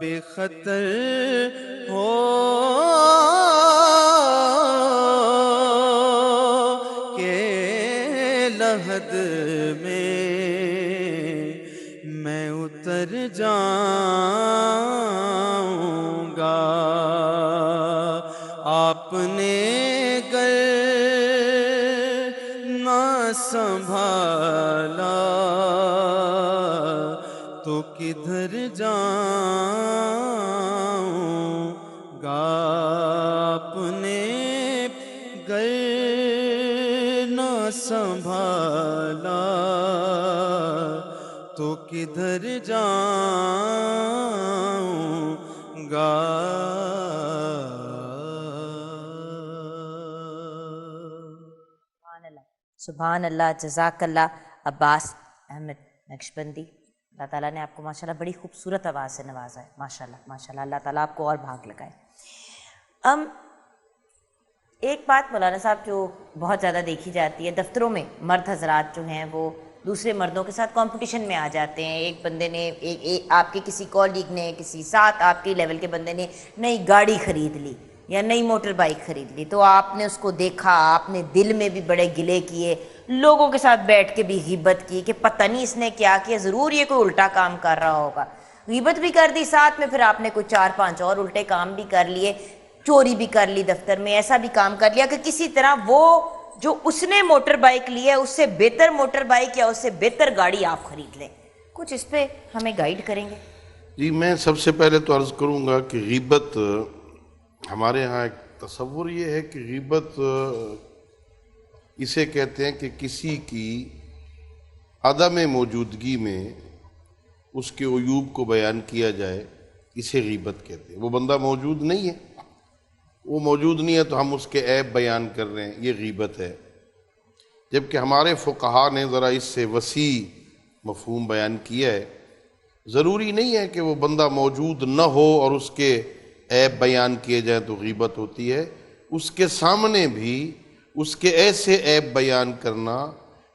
بے خطر ہو کہ لحد میں میں اتر جاؤں گا. آپ نے گر نہ سنبھالا تو کدھر جاؤں گا. آپ نے گر نہ سنبھالا تو کدھر جاؤں گا. سبحان اللہ. جزاک اللہ عباس احمد نقشبندی. اللہ تعالیٰ نے آپ کو ماشاءاللہ بڑی خوبصورت آواز سے نوازا ہے. ماشاءاللہ ماشاءاللہ. اللہ تعالیٰ آپ کو اور بھاگ لگائے. ایک بات مولانا صاحب جو بہت زیادہ دیکھی جاتی ہے دفتروں میں، مرد حضرات جو ہیں وہ دوسرے مردوں کے ساتھ کمپٹیشن میں آ جاتے ہیں. ایک بندے نے آپ کے کسی کولیگ نے، کسی ساتھ آپ کے لیول کے بندے نے نئی گاڑی خرید لی یا نئی موٹر بائک خرید لی، تو آپ نے اس کو دیکھا، آپ نے دل میں بھی بڑے گلے کیے، لوگوں کے ساتھ بیٹھ کے بھی غیبت کی کہ پتہ نہیں اس نے کیا کیا، ضرور یہ کوئی الٹا کام کر رہا ہوگا. غیبت بھی کر دی، ساتھ میں پھر آپ نے کوئی 4-5 اور الٹے کام بھی کر لیے، چوری بھی کر لی دفتر میں، ایسا بھی کام کر لیا کہ کسی طرح وہ جو اس نے موٹر بائک لی ہے اس سے بہتر موٹر بائک یا اس سے بہتر گاڑی آپ خرید لیں. کچھ اس پہ ہمیں گائیڈ کریں گے؟ جی میں سب سے پہلے تو عرض کروں گا کہ غیبت ہمارے ہاں ایک تصور یہ ہے کہ غیبت اسے کہتے ہیں کہ کسی کی عدم موجودگی میں اس کے عیوب کو بیان کیا جائے، اسے غیبت کہتے ہیں. وہ بندہ موجود نہیں ہے، وہ موجود نہیں ہے تو ہم اس کے عیب بیان کر رہے ہیں، یہ غیبت ہے. جبکہ ہمارے فقہا نے ذرا اس سے وسیع مفہوم بیان کیا ہے. ضروری نہیں ہے کہ وہ بندہ موجود نہ ہو اور اس کے عیب بیان کیے جائیں تو غیبت ہوتی ہے. اس کے سامنے بھی اس کے ایسے عیب بیان کرنا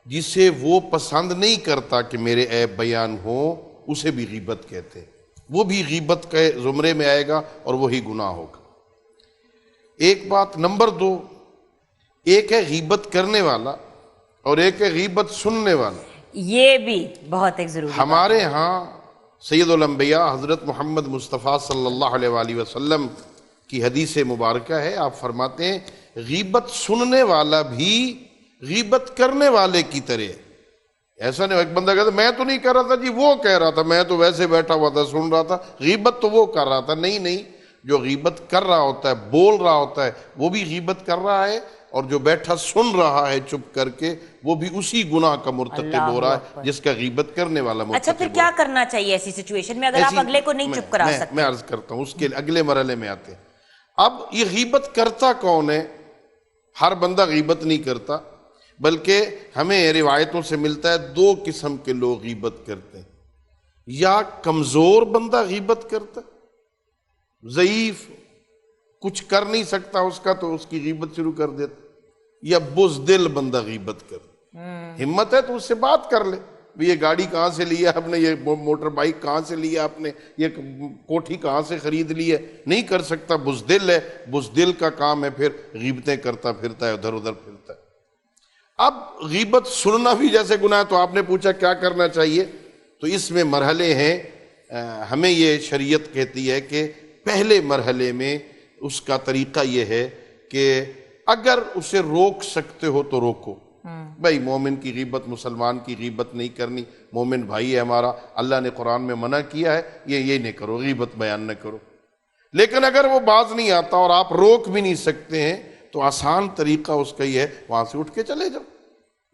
جسے وہ پسند نہیں کرتا کہ میرے عیب بیان ہوں، اسے بھی غیبت کہتے ہیں. وہ بھی غیبت کے زمرے میں آئے گا اور وہی گناہ ہوگا. ایک بات. نمبر 2، ایک ہے غیبت کرنے والا اور ایک ہے غیبت سننے والا. یہ بھی بہت ایک ضروری ہمارے ہاں سید الانبیاء حضرت محمد مصطفیٰ صلی اللہ علیہ وآلہ وسلم کی حدیث مبارکہ ہے. آپ فرماتے ہیں غیبت سننے والا بھی غیبت کرنے والے کی طرح. ایسا نہیں ایک بندہ کہتا میں تو نہیں کر رہا تھا جی، وہ کہہ رہا تھا، میں تو ویسے بیٹھا ہوا تھا سن رہا تھا، غیبت تو وہ کر رہا تھا. نہیں، جو غیبت کر رہا ہوتا ہے، بول رہا ہوتا ہے، وہ بھی غیبت کر رہا ہے، اور جو بیٹھا سن رہا ہے چپ کر کے وہ بھی اسی گناہ کا مرتکب ہو رہا ہے جس کا غیبت کرنے والا مرتکب. اچھا پھر کیا کرنا چاہیے ایسی سچویشن میں اگر آپ اگلے کو نہیں چپ کرا سکتے؟ میں عرض کرتا ہوں، اس کے اگلے مرحلے میں آتے ہیں. اب یہ غیبت کرتا کون ہے؟ ہر بندہ غیبت نہیں کرتا، بلکہ ہمیں روایتوں سے ملتا ہے 2 قسم کے لوگ غیبت کرتے ہیں. یا کمزور بندہ غیبت کرتا، ضعیف، کچھ کر نہیں سکتا اس کا تو اس کی غیبت شروع کر دیتا. یا بزدل بندہ غیبت کرتا، ہمت ہے تو اس سے بات کر لے، یہ گاڑی کہاں سے لیا آپ نے، یہ موٹر بائک کہاں سے لیا آپ نے، یہ کوٹھی کہاں سے خرید لی ہے. نہیں کر سکتا، بزدل ہے. بزدل کا کام ہے پھر غیبتیں کرتا پھرتا ہے، ادھر ادھر پھرتا ہے. اب غیبت سننا بھی جیسے گناہ ہے. تو آپ نے پوچھا کیا کرنا چاہیے، تو اس میں مرحلے ہیں. ہمیں یہ شریعت کہتی ہے کہ پہلے مرحلے میں اس کا طریقہ یہ ہے کہ اگر اسے روک سکتے ہو تو روکو. بھائی مومن کی غیبت، مسلمان کی غیبت نہیں کرنی، مومن بھائی ہے ہمارا، اللہ نے قرآن میں منع کیا ہے، یہ نہیں کرو، غیبت بیان نہ کرو. لیکن اگر وہ باز نہیں آتا اور آپ روک بھی نہیں سکتے ہیں تو آسان طریقہ اس کا یہ ہے وہاں سے اٹھ کے چلے جاؤ.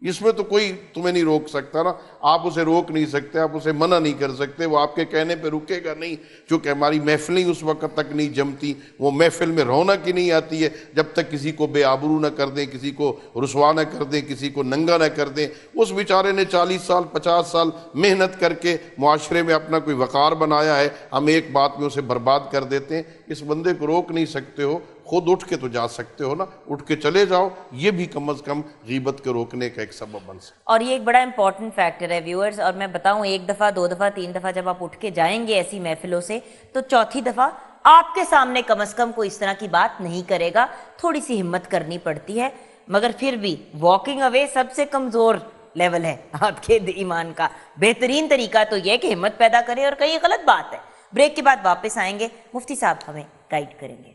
اس میں تو کوئی تمہیں نہیں روک سکتا نا، آپ اسے روک نہیں سکتے، آپ اسے منع نہیں کر سکتے، وہ آپ کے کہنے پہ رکے گا نہیں. چونکہ ہماری محفلیں اس وقت تک نہیں جمتی، وہ محفل میں رونق ہی نہیں آتی ہے جب تک کسی کو بے آبرو نہ کر دیں، کسی کو رسوا نہ کر دیں، کسی کو ننگا نہ کر دیں. اس بیچارے نے 40 سال 50 سال محنت کر کے معاشرے میں اپنا کوئی وقار بنایا ہے، ہم ایک بات میں اسے برباد کر دیتے ہیں. اس بندے کو روک نہیں سکتے ہو خود اٹھ کے تو جا سکتے ہو نا، اٹھ کے چلے جاؤ، یہ بھی کم از کم غیبت کے روکنے کا ایک سبب بن سکتا ہے۔ اور یہ ایک بڑا امپورٹنٹ فیکٹر ہے ویورز، اور میں بتاؤں ایک دفعہ، دو دفعہ، تین دفعہ جب آپ اٹھ کے جائیں گے ایسی محفلوں سے تو چوتھی دفعہ آپ کے سامنے کم از کم کوئی اس طرح کی بات نہیں کرے گا، تھوڑی سی ہمت کرنی پڑتی ہے، مگر پھر بھی واکنگ اوے سب سے کمزور لیول ہے آپ کے ایمان کا۔ بہترین طریقہ تو یہ کہ ہمت پیدا کریں اور کہیں غلط بات ہے۔ بریک کے بعد واپس آئیں گے، مفتی صاحب ہمیں گائیڈ کریں گے۔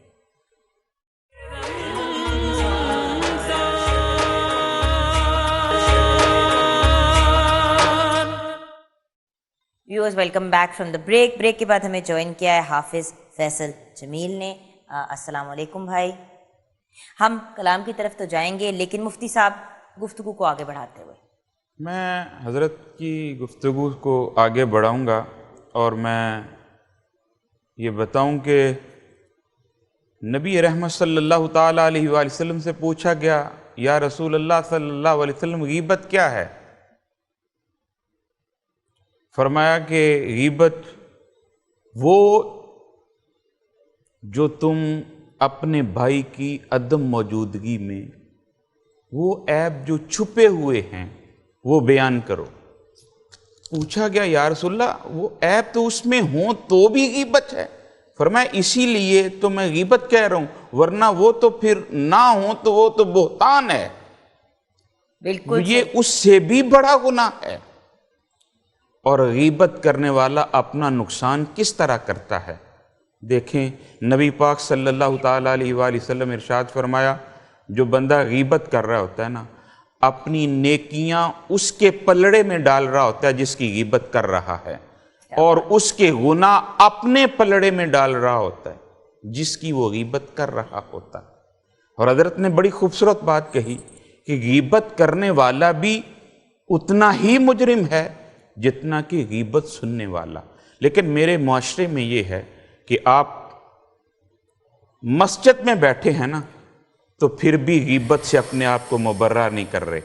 Viewers welcome back from the break. Break کے بعد ہمیں جوائن کیا ہے حافظ فیصل جمیل نے۔ السلام علیکم بھائی، ہم کلام کی طرف تو جائیں گے لیکن مفتی صاحب گفتگو کو آگے بڑھاتے ہوئے میں حضرت کی گفتگو کو آگے بڑھاؤں گا اور میں یہ بتاؤں کہ نبی رحمت صلی اللہ تعالیٰ علیہ وآلہ وسلم سے پوچھا گیا، یا رسول اللہ صلی اللہ علیہ وسلم غیبت کیا ہے؟ فرمایا کہ غیبت وہ جو تم اپنے بھائی کی عدم موجودگی میں وہ عیب جو چھپے ہوئے ہیں وہ بیان کرو۔ پوچھا گیا یا رسول اللہ وہ عیب تو اس میں ہوں تو بھی غیبت ہے؟ فرمایا اسی لیے تو میں غیبت کہہ رہا ہوں، ورنہ وہ تو پھر نہ ہوں تو وہ تو بہتان ہے، بالکل یہ اس سے بھی بڑا گناہ ہے۔ اور غیبت کرنے والا اپنا نقصان کس طرح کرتا ہے؟ دیکھیں نبی پاک صلی اللہ تعالیٰ علیہ وآلہ وسلم ارشاد فرمایا، جو بندہ غیبت کر رہا ہوتا ہے نا، اپنی نیکیاں اس کے پلڑے میں ڈال رہا ہوتا ہے جس کی غیبت کر رہا ہے، اور اس کے گناہ اپنے پلڑے میں ڈال رہا ہوتا ہے جس کی وہ غیبت کر رہا ہوتا ہے۔ اور حضرت نے بڑی خوبصورت بات کہی کہ غیبت کرنے والا بھی اتنا ہی مجرم ہے جتنا کہ غیبت سننے والا۔ لیکن میرے معاشرے میں یہ ہے کہ آپ مسجد میں بیٹھے ہیں نا تو پھر بھی غیبت سے اپنے آپ کو مبرہ نہیں کر رہے،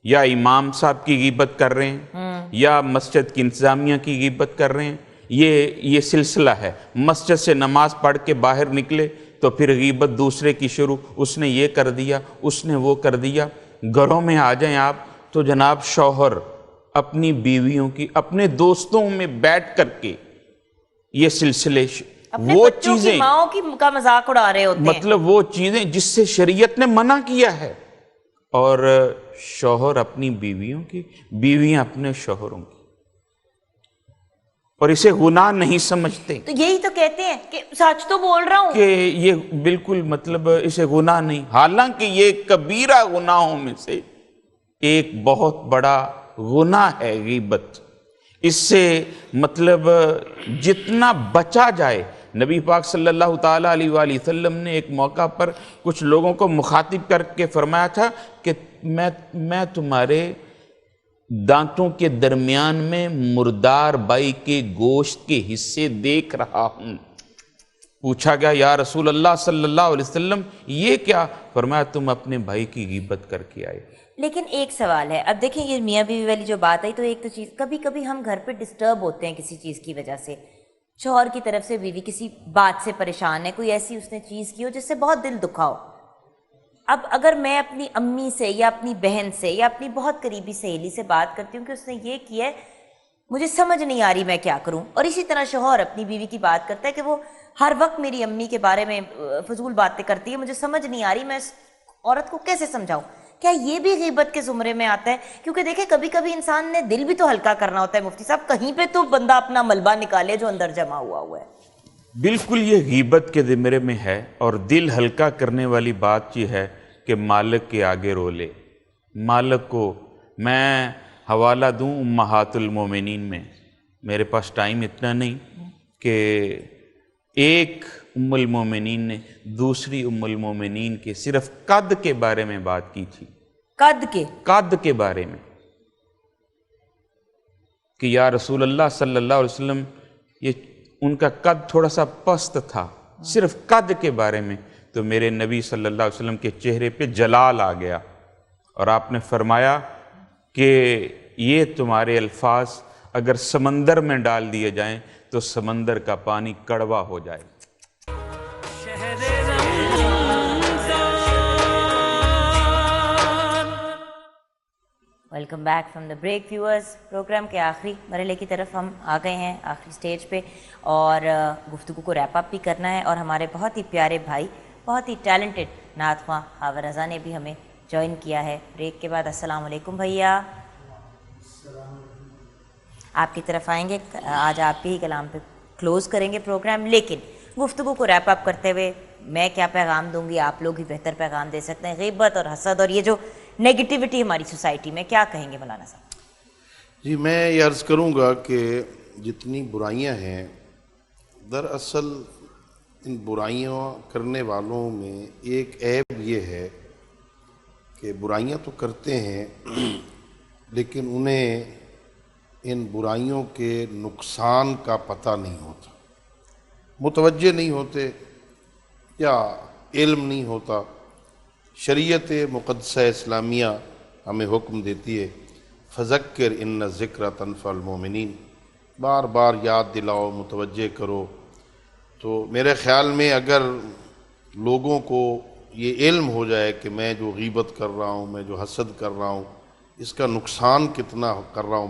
یا امام صاحب کی غیبت کر رہے ہیں یا مسجد کی انتظامیہ کی غیبت کر رہے ہیں۔ یہ سلسلہ ہے، مسجد سے نماز پڑھ کے باہر نکلے تو پھر غیبت دوسرے کی شروع، اس نے یہ کر دیا، اس نے وہ کر دیا۔ گھروں میں آ جائیں آپ تو جناب شوہر اپنی بیویوں کی، اپنے دوستوں میں بیٹھ کر کے یہ سلسلے، اپنے وہ بچوں کی چیزیں، ماؤں کا مذاق اڑا رہے ہوتے ہیں، مطلب وہ چیزیں جس سے شریعت نے منع کیا ہے، اور شوہر اپنی بیویوں کی، بیویاں اپنے شوہروں کی، اور اسے گناہ نہیں سمجھتے تو یہی تو کہتے ہیں کہ سچ تو بول رہا ہوں کہ یہ بالکل مطلب اسے گناہ نہیں، حالانکہ یہ کبیرہ گناہوں میں سے ایک بہت بڑا گناہ ہے غیبت۔ اس سے مطلب جتنا بچا جائے، نبی پاک صلی اللہ تعالیٰ علیہ وآلہ وسلم نے ایک موقع پر کچھ لوگوں کو مخاطب کر کے فرمایا تھا کہ میں تمہارے دانتوں کے درمیان میں مردار بائی کے گوشت کے حصے دیکھ رہا ہوں۔ پوچھا گیا یا رسول اللہ صلی اللہ علیہ وسلم یہ کیا؟ فرمایا تم اپنے بھائی کی غیبت کر کے آئے۔ لیکن ایک سوال ہے، اب دیکھیں یہ میاں بیوی والی جو بات آئی تو ایک تو چیز، کبھی کبھی ہم گھر پہ ڈسٹرب ہوتے ہیں کسی چیز کی وجہ سے، شوہر کی طرف سے بیوی کسی بات سے پریشان ہے، کوئی ایسی اس نے چیز کی ہو جس سے بہت دل دکھا ہو۔ اب اگر میں اپنی امی سے یا اپنی بہن سے یا اپنی بہت قریبی سہیلی سے بات کرتی ہوں کہ اس نے یہ کیا ہے، مجھے سمجھ نہیں آ رہی میں کیا کروں، اور اسی طرح شوہر اپنی بیوی کی بات کرتا ہے کہ وہ ہر وقت میری امی کے بارے میں فضول باتیں کرتی ہے، مجھے سمجھ نہیں آ رہی میں اس عورت کو کیسے سمجھاؤں، کیا یہ بھی غیبت کے زمرے میں آتا ہے؟ کیونکہ دیکھیں کبھی کبھی انسان نے دل بھی تو ہلکا کرنا ہوتا ہے مفتی صاحب، کہیں پہ تو بندہ اپنا ملبہ نکالے جو اندر جمع ہوا ہے۔ بالکل یہ غیبت کے زمرے میں ہے، اور دل ہلکا کرنے والی بات یہ ہے کہ مالک کے آگے رو لے۔ مالک کو میں حوالہ دوں امہات المومنین میں، میرے پاس ٹائم اتنا نہیں کہ ایک ام المومنین نے دوسری ام المومنین کے صرف قد کے بارے میں بات کی تھی، قد کے بارے میں، کہ یا رسول اللہ صلی اللہ علیہ وسلم یہ ان کا قد تھوڑا سا پست تھا، صرف قد کے بارے میں، تو میرے نبی صلی اللہ علیہ وسلم کے چہرے پہ جلال آ گیا، اور آپ نے فرمایا کہ یہ تمہارے الفاظ اگر سمندر میں ڈال دیے جائیں تو سمندر کا پانی کڑوا ہو جائے۔ Welcome back from the break viewers. Programme کے آخری مرحلے کی طرف ہم آ گئے ہیں, آخری سٹیج پہ, اور گفتگو کو ریپ اپ بھی کرنا ہے. اور ہمارے بہت ہی پیارے بھائی, بہت ہی ٹیلنٹڈ نعت خواں ہاور رضا نے بھی ہمیں جوائن کیا ہے بریک کے بعد. السلام علیکم بھیا. آپ کی طرف آئیں گے, آج آپ ہی کلام پہ کلوز کریں گے پروگرام, لیکن گفتگو کو ریپ اپ کرتے ہوئے میں کیا پیغام دوں گی, آپ لوگ ہی بہتر پیغام دے سکتے ہیں. غیبت اور حسد اور یہ جو نیگیٹیوٹی ہماری سوسائٹی میں, کیا کہیں گے مولانا صاحب؟ جی میں یہ عرض کروں گا کہ جتنی برائیاں ہیں, دراصل ان برائیاں کرنے والوں میں ایک عیب یہ ہے کہ برائیاں تو کرتے ہیں لیکن انہیں ان برائیوں کے نقصان کا پتہ نہیں ہوتا, متوجہ نہیں ہوتے یا علم نہیں ہوتا. شریعت مقدسہ اسلامیہ ہمیں حکم دیتی ہے فذکر ان الذکر تنفع المؤمنین, بار بار یاد دلاؤ, متوجہ کرو. تو میرے خیال میں اگر لوگوں کو یہ علم ہو جائے کہ میں جو غیبت کر رہا ہوں, میں جو حسد کر رہا ہوں, اس کا نقصان کتنا کر رہا ہوں,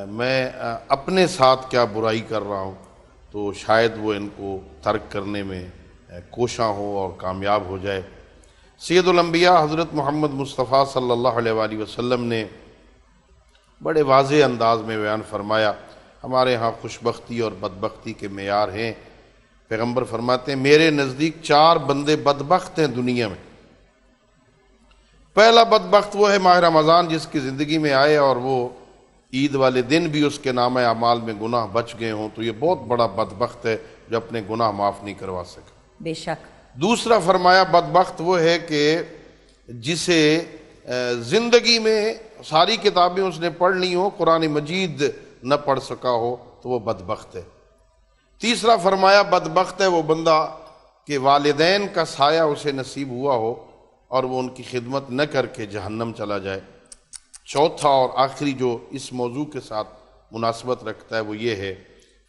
میں اپنے ساتھ کیا برائی کر رہا ہوں, تو شاید وہ ان کو ترک کرنے میں کوشاں ہو اور کامیاب ہو جائے. سید الانبیاء حضرت محمد مصطفیٰ صلی اللہ علیہ وآلہ وسلم نے بڑے واضح انداز میں بیان فرمایا. ہمارے ہاں خوشبختی اور بدبختی کے معیار ہیں. پیغمبر فرماتے ہیں میرے نزدیک 4 بندے بدبخت ہیں دنیا میں. پہلا بدبخت وہ ہے ماہ رمضان جس کی زندگی میں آئے اور وہ عید والے دن بھی اس کے نامہ اعمال میں گناہ بچ گئے ہوں, تو یہ بہت بڑا بدبخت ہے جو اپنے گناہ معاف نہیں کروا سکے. بے شک. دوسرا فرمایا بدبخت وہ ہے کہ جسے زندگی میں ساری کتابیں اس نے پڑھ لی ہوں, قرآن مجید نہ پڑھ سکا ہو, تو وہ بدبخت ہے. تیسرا فرمایا بدبخت ہے وہ بندہ کہ والدین کا سایہ اسے نصیب ہوا ہو اور وہ ان کی خدمت نہ کر کے جہنم چلا جائے. چوتھا اور آخری جو اس موضوع کے ساتھ مناسبت رکھتا ہے وہ یہ ہے,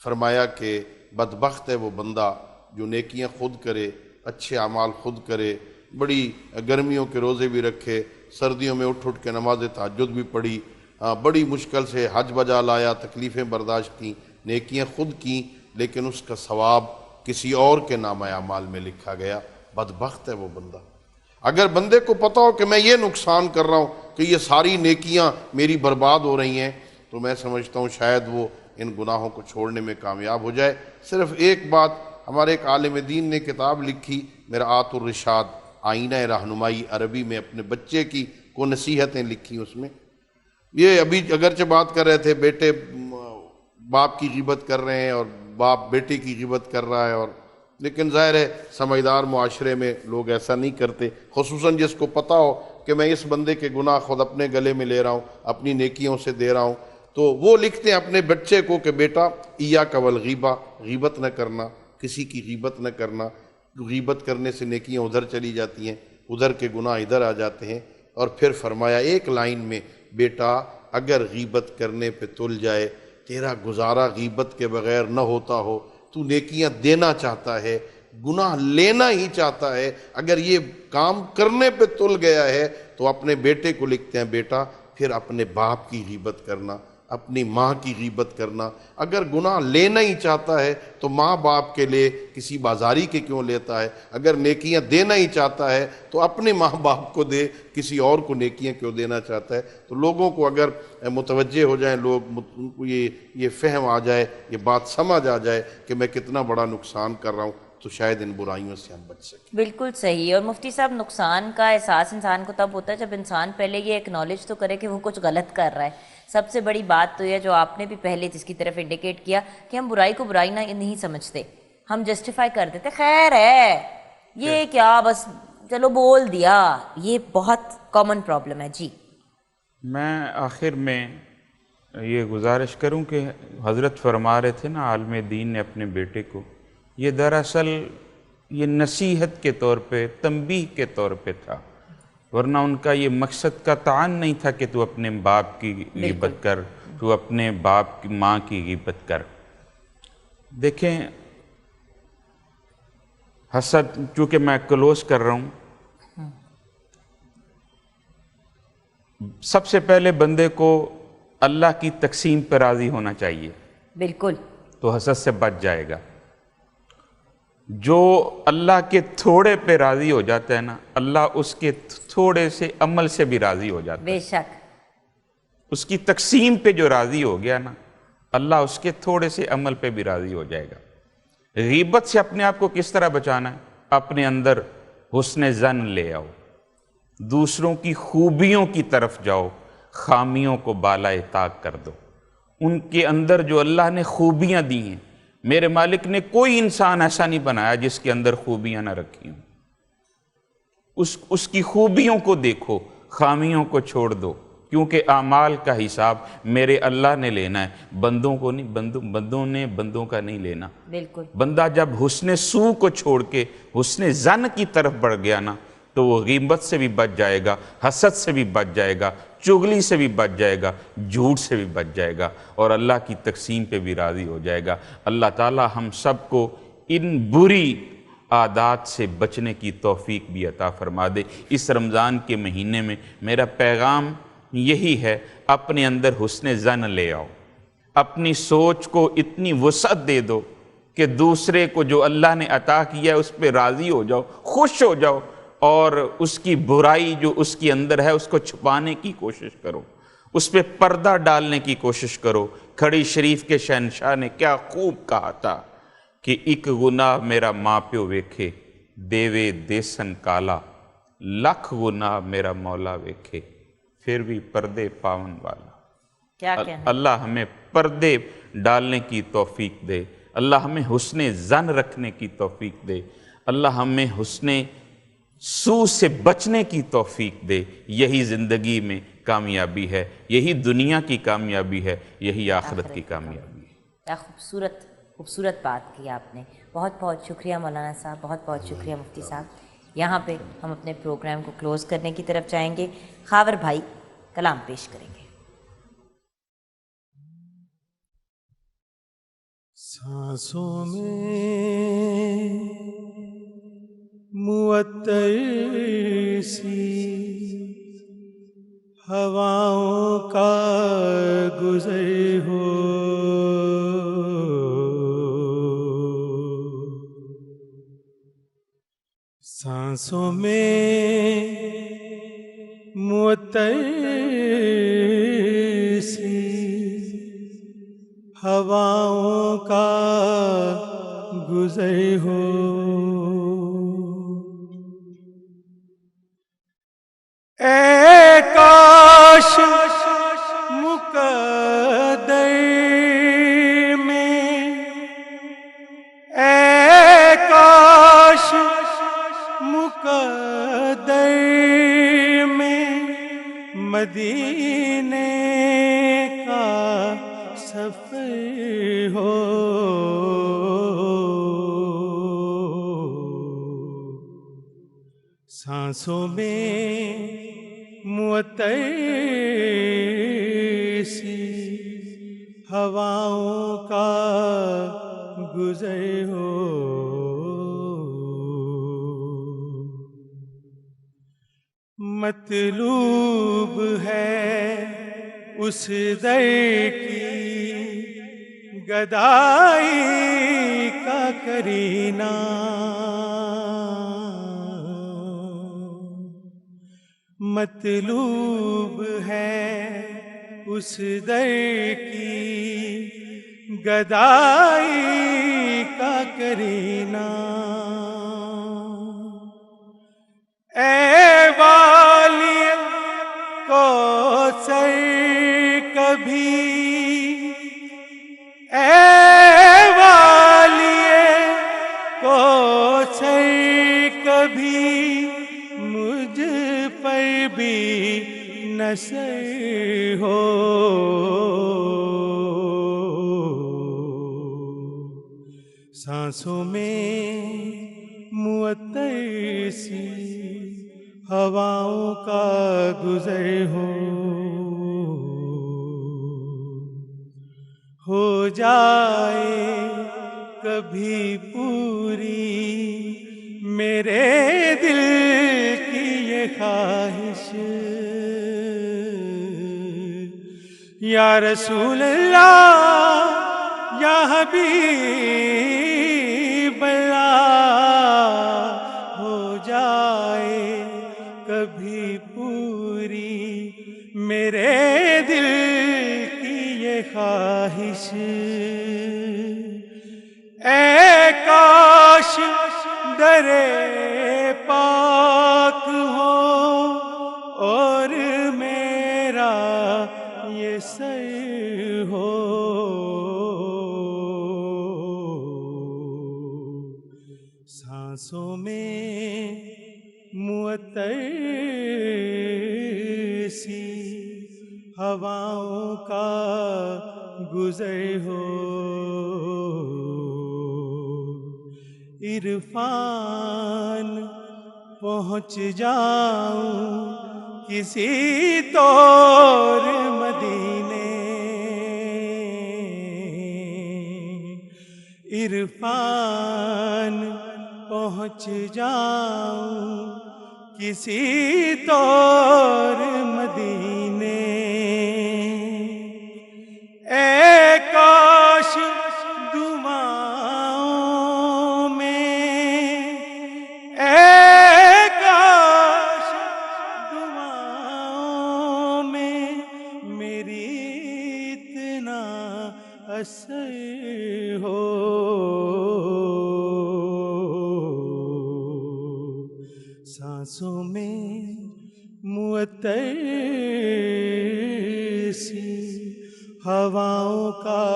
فرمایا کہ بدبخت ہے وہ بندہ جو نیکیاں خود کرے, اچھے اعمال خود کرے, بڑی گرمیوں کے روزے بھی رکھے, سردیوں میں اٹھ کے نماز تہجد بھی پڑھی, بڑی مشکل سے حج بجا لایا, تکلیفیں برداشت کیں, نیکیاں خود کیں, لیکن اس کا ثواب کسی اور کے نامہ اعمال میں لکھا گیا. بدبخت ہے وہ بندہ. اگر بندے کو پتہ ہو کہ میں یہ نقصان کر رہا ہوں کہ یہ ساری نیکیاں میری برباد ہو رہی ہیں, تو میں سمجھتا ہوں شاید وہ ان گناہوں کو چھوڑنے میں کامیاب ہو جائے. صرف ایک بات, ہمارے ایک عالم دین نے کتاب لکھی مرآت الرشاد, آئینہ رہنمائی, عربی میں اپنے بچے کی کو نصیحتیں لکھی. اس میں یہ ابھی اگرچہ بات کر رہے تھے بیٹے باپ کی غیبت کر رہے ہیں اور باپ بیٹے کی غیبت کر رہا ہے, اور لیکن ظاہر ہے سمجھدار معاشرے میں لوگ ایسا نہیں کرتے, خصوصاً جس کو پتہ ہو کہ میں اس بندے کے گناہ خود اپنے گلے میں لے رہا ہوں, اپنی نیکیوں سے دے رہا ہوں. تو وہ لکھتے ہیں اپنے بچے کو کہ بیٹا ایاک والغیبہ, غیبت نہ کرنا, کسی کی غیبت نہ کرنا. غیبت کرنے سے نیکیاں ادھر چلی جاتی ہیں, ادھر کے گناہ ادھر آ جاتے ہیں. اور پھر فرمایا ایک لائن میں, بیٹا اگر غیبت کرنے پہ تل جائے, تیرا گزارا غیبت کے بغیر نہ ہوتا ہو, تو نیکیاں دینا چاہتا ہے, گناہ لینا ہی چاہتا ہے, اگر یہ کام کرنے پہ تل گیا ہے تو اپنے بیٹے کو لکھتے ہیں بیٹا پھر اپنے باپ کی غیبت کرنا, اپنی ماں کی غیبت کرنا. اگر گناہ لینا ہی چاہتا ہے تو ماں باپ کے لیے کسی بازاری کے کیوں لیتا ہے, اگر نیکیاں دینا ہی چاہتا ہے تو اپنے ماں باپ کو دے, کسی اور کو نیکیاں کیوں دینا چاہتا ہے. تو لوگوں کو اگر متوجہ ہو جائیں لوگ, ان کو یہ فہم آ جائے, یہ بات سمجھ آ جائے کہ میں کتنا بڑا نقصان کر رہا ہوں, تو شاید ان برائیوں سے ہم بچ سکیں. بالکل صحیح. اور مفتی صاحب نقصان کا احساس انسان کو تب ہوتا ہے جب انسان پہلے یہ ایکنالج تو کرے کہ وہ کچھ غلط کر رہا ہے. سب سے بڑی بات تو یہ جو آپ نے بھی پہلے جس کی طرف انڈیکیٹ کیا کہ ہم برائی کو برائی نہیں سمجھتے, ہم جسٹیفائی کر دیتے, خیر ہے یہ کیا بس چلو بول دیا. یہ بہت کامن پرابلم ہے. جی میں آخر میں یہ گزارش کروں کہ حضرت فرما رہے تھے نا عالم دین نے اپنے بیٹے کو, یہ دراصل یہ نصیحت کے طور پہ, تنبیہ کے طور پہ تھا, ورنہ ان کا یہ مقصد کا تعان نہیں تھا کہ تو اپنے باپ کی غیبت کر, تو اپنے باپ کی ماں کی غیبت کر. دیکھیں حسد, چونکہ میں کلوز کر رہا ہوں, سب سے پہلے بندے کو اللہ کی تقسیم پہ راضی ہونا چاہیے، بالکل، تو حسد سے بچ جائے گا۔ جو اللہ کے تھوڑے پہ راضی ہو جاتا ہے نا، اللہ اس کے تھوڑے سے عمل سے بھی راضی ہو جاتا ہے۔ بے شک، اس کی تقسیم پہ جو راضی ہو گیا نا، اللہ اس کے تھوڑے سے عمل پہ بھی راضی ہو جائے گا۔ غیبت سے اپنے آپ کو کس طرح بچانا ہے؟ اپنے اندر حسن ظن لے آؤ، دوسروں کی خوبیوں کی طرف جاؤ، خامیوں کو بالائے طاق کر دو۔ ان کے اندر جو اللہ نے خوبیاں دی ہیں، میرے مالک نے کوئی انسان ایسا نہیں بنایا جس کے اندر خوبیاں نہ رکھی ہوں۔ اس کی خوبیوں کو دیکھو، خامیوں کو چھوڑ دو، کیونکہ اعمال کا حساب میرے اللہ نے لینا ہے، بندوں کو نہیں، بندوں نے بندوں کا نہیں لینا۔ بالکل، بندہ جب حسن سو کو چھوڑ کے حسن ظن کی طرف بڑھ گیا نا، تو وہ غیبت سے بھی بچ جائے گا، حسد سے بھی بچ جائے گا، چغلی سے بھی بچ جائے گا، جھوٹ سے بھی بچ جائے گا، اور اللہ کی تقسیم پہ بھی راضی ہو جائے گا۔ اللہ تعالی ہم سب کو ان بری عادات سے بچنے کی توفیق بھی عطا فرما دے۔ اس رمضان کے مہینے میں میرا پیغام یہی ہے، اپنے اندر حسن ظن لے آؤ، اپنی سوچ کو اتنی وسعت دے دو کہ دوسرے کو جو اللہ نے عطا کیا ہے اس پہ راضی ہو جاؤ، خوش ہو جاؤ، اور اس کی برائی جو اس کے اندر ہے اس کو چھپانے کی کوشش کرو، اس پہ پردہ ڈالنے کی کوشش کرو۔ کھڑی شریف کے شہنشاہ نے کیا خوب کہا تھا کہ ایک گناہ میرا ماں پیو ویکھے، دیوے دیسن کالا، لکھ گناہ میرا مولا ویکھے، پھر بھی پردے پاون والا۔ کیا کہنا، اللہ ہمیں پردے ڈالنے کی توفیق دے، اللہ ہمیں حسن ظن رکھنے کی توفیق دے، اللہ ہمیں حسن سو سے بچنے کی توفیق دے۔ یہی زندگی میں کامیابی ہے، یہی دنیا کی کامیابی ہے، یہی آخرت کی کامیابی ہے۔ کیا خوبصورت بات کی آپ نے۔ بہت بہت شکریہ مولانا صاحب، بہت بہت شکریہ مفتی صاحب۔ یہاں پہ ہم اپنے پروگرام کو کلوز کرنے کی طرف جائیں گے۔ خاور بھائی کلام پیش کریں گے۔ سانسوں میں معطر سی ہواؤں کا گزر ہو، سانسوں میں معطر سی ہواؤں کا گزر ہو، اے کاش مقدر میں، اے کاش مقدر میں مدینے کا سفر ہو، سانسوں میں معطر سی ہواؤں کا گزر ہو، مطلوب ہے اس در کی گدائی کا کرینہ، مطلوب ہے اس در کی گدائی کا کرینہ، اے والی کوثر کبھی، اے والی کوثر کبھی مجھ پر بھی نثر ہو، سانسوں میں معطر سی ہواؤں کا گزر ہو جائے کبھی پوری میرے دل کی یہ خواہش، یا رسول اللہ یا حبیب اللہ ہو جائے کبھی پوری میرے دل کی یہ خواہش، اے کاش درے پاک ہو اور میرا یہ سر ہو، سانسوں میں معطر سی ہواؤں کا گزر ہو، عرفان پہنچ جاؤں کسی طور مدینے، عرفان پہنچ جاؤں کسی طور مدینے، اے کاش دعاؤں میں، اے کاش دعاؤں میں میری اتنا اثر ہو، سانسوں میں معطر سی ہواؤں کا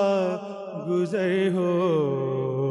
گزر ہو۔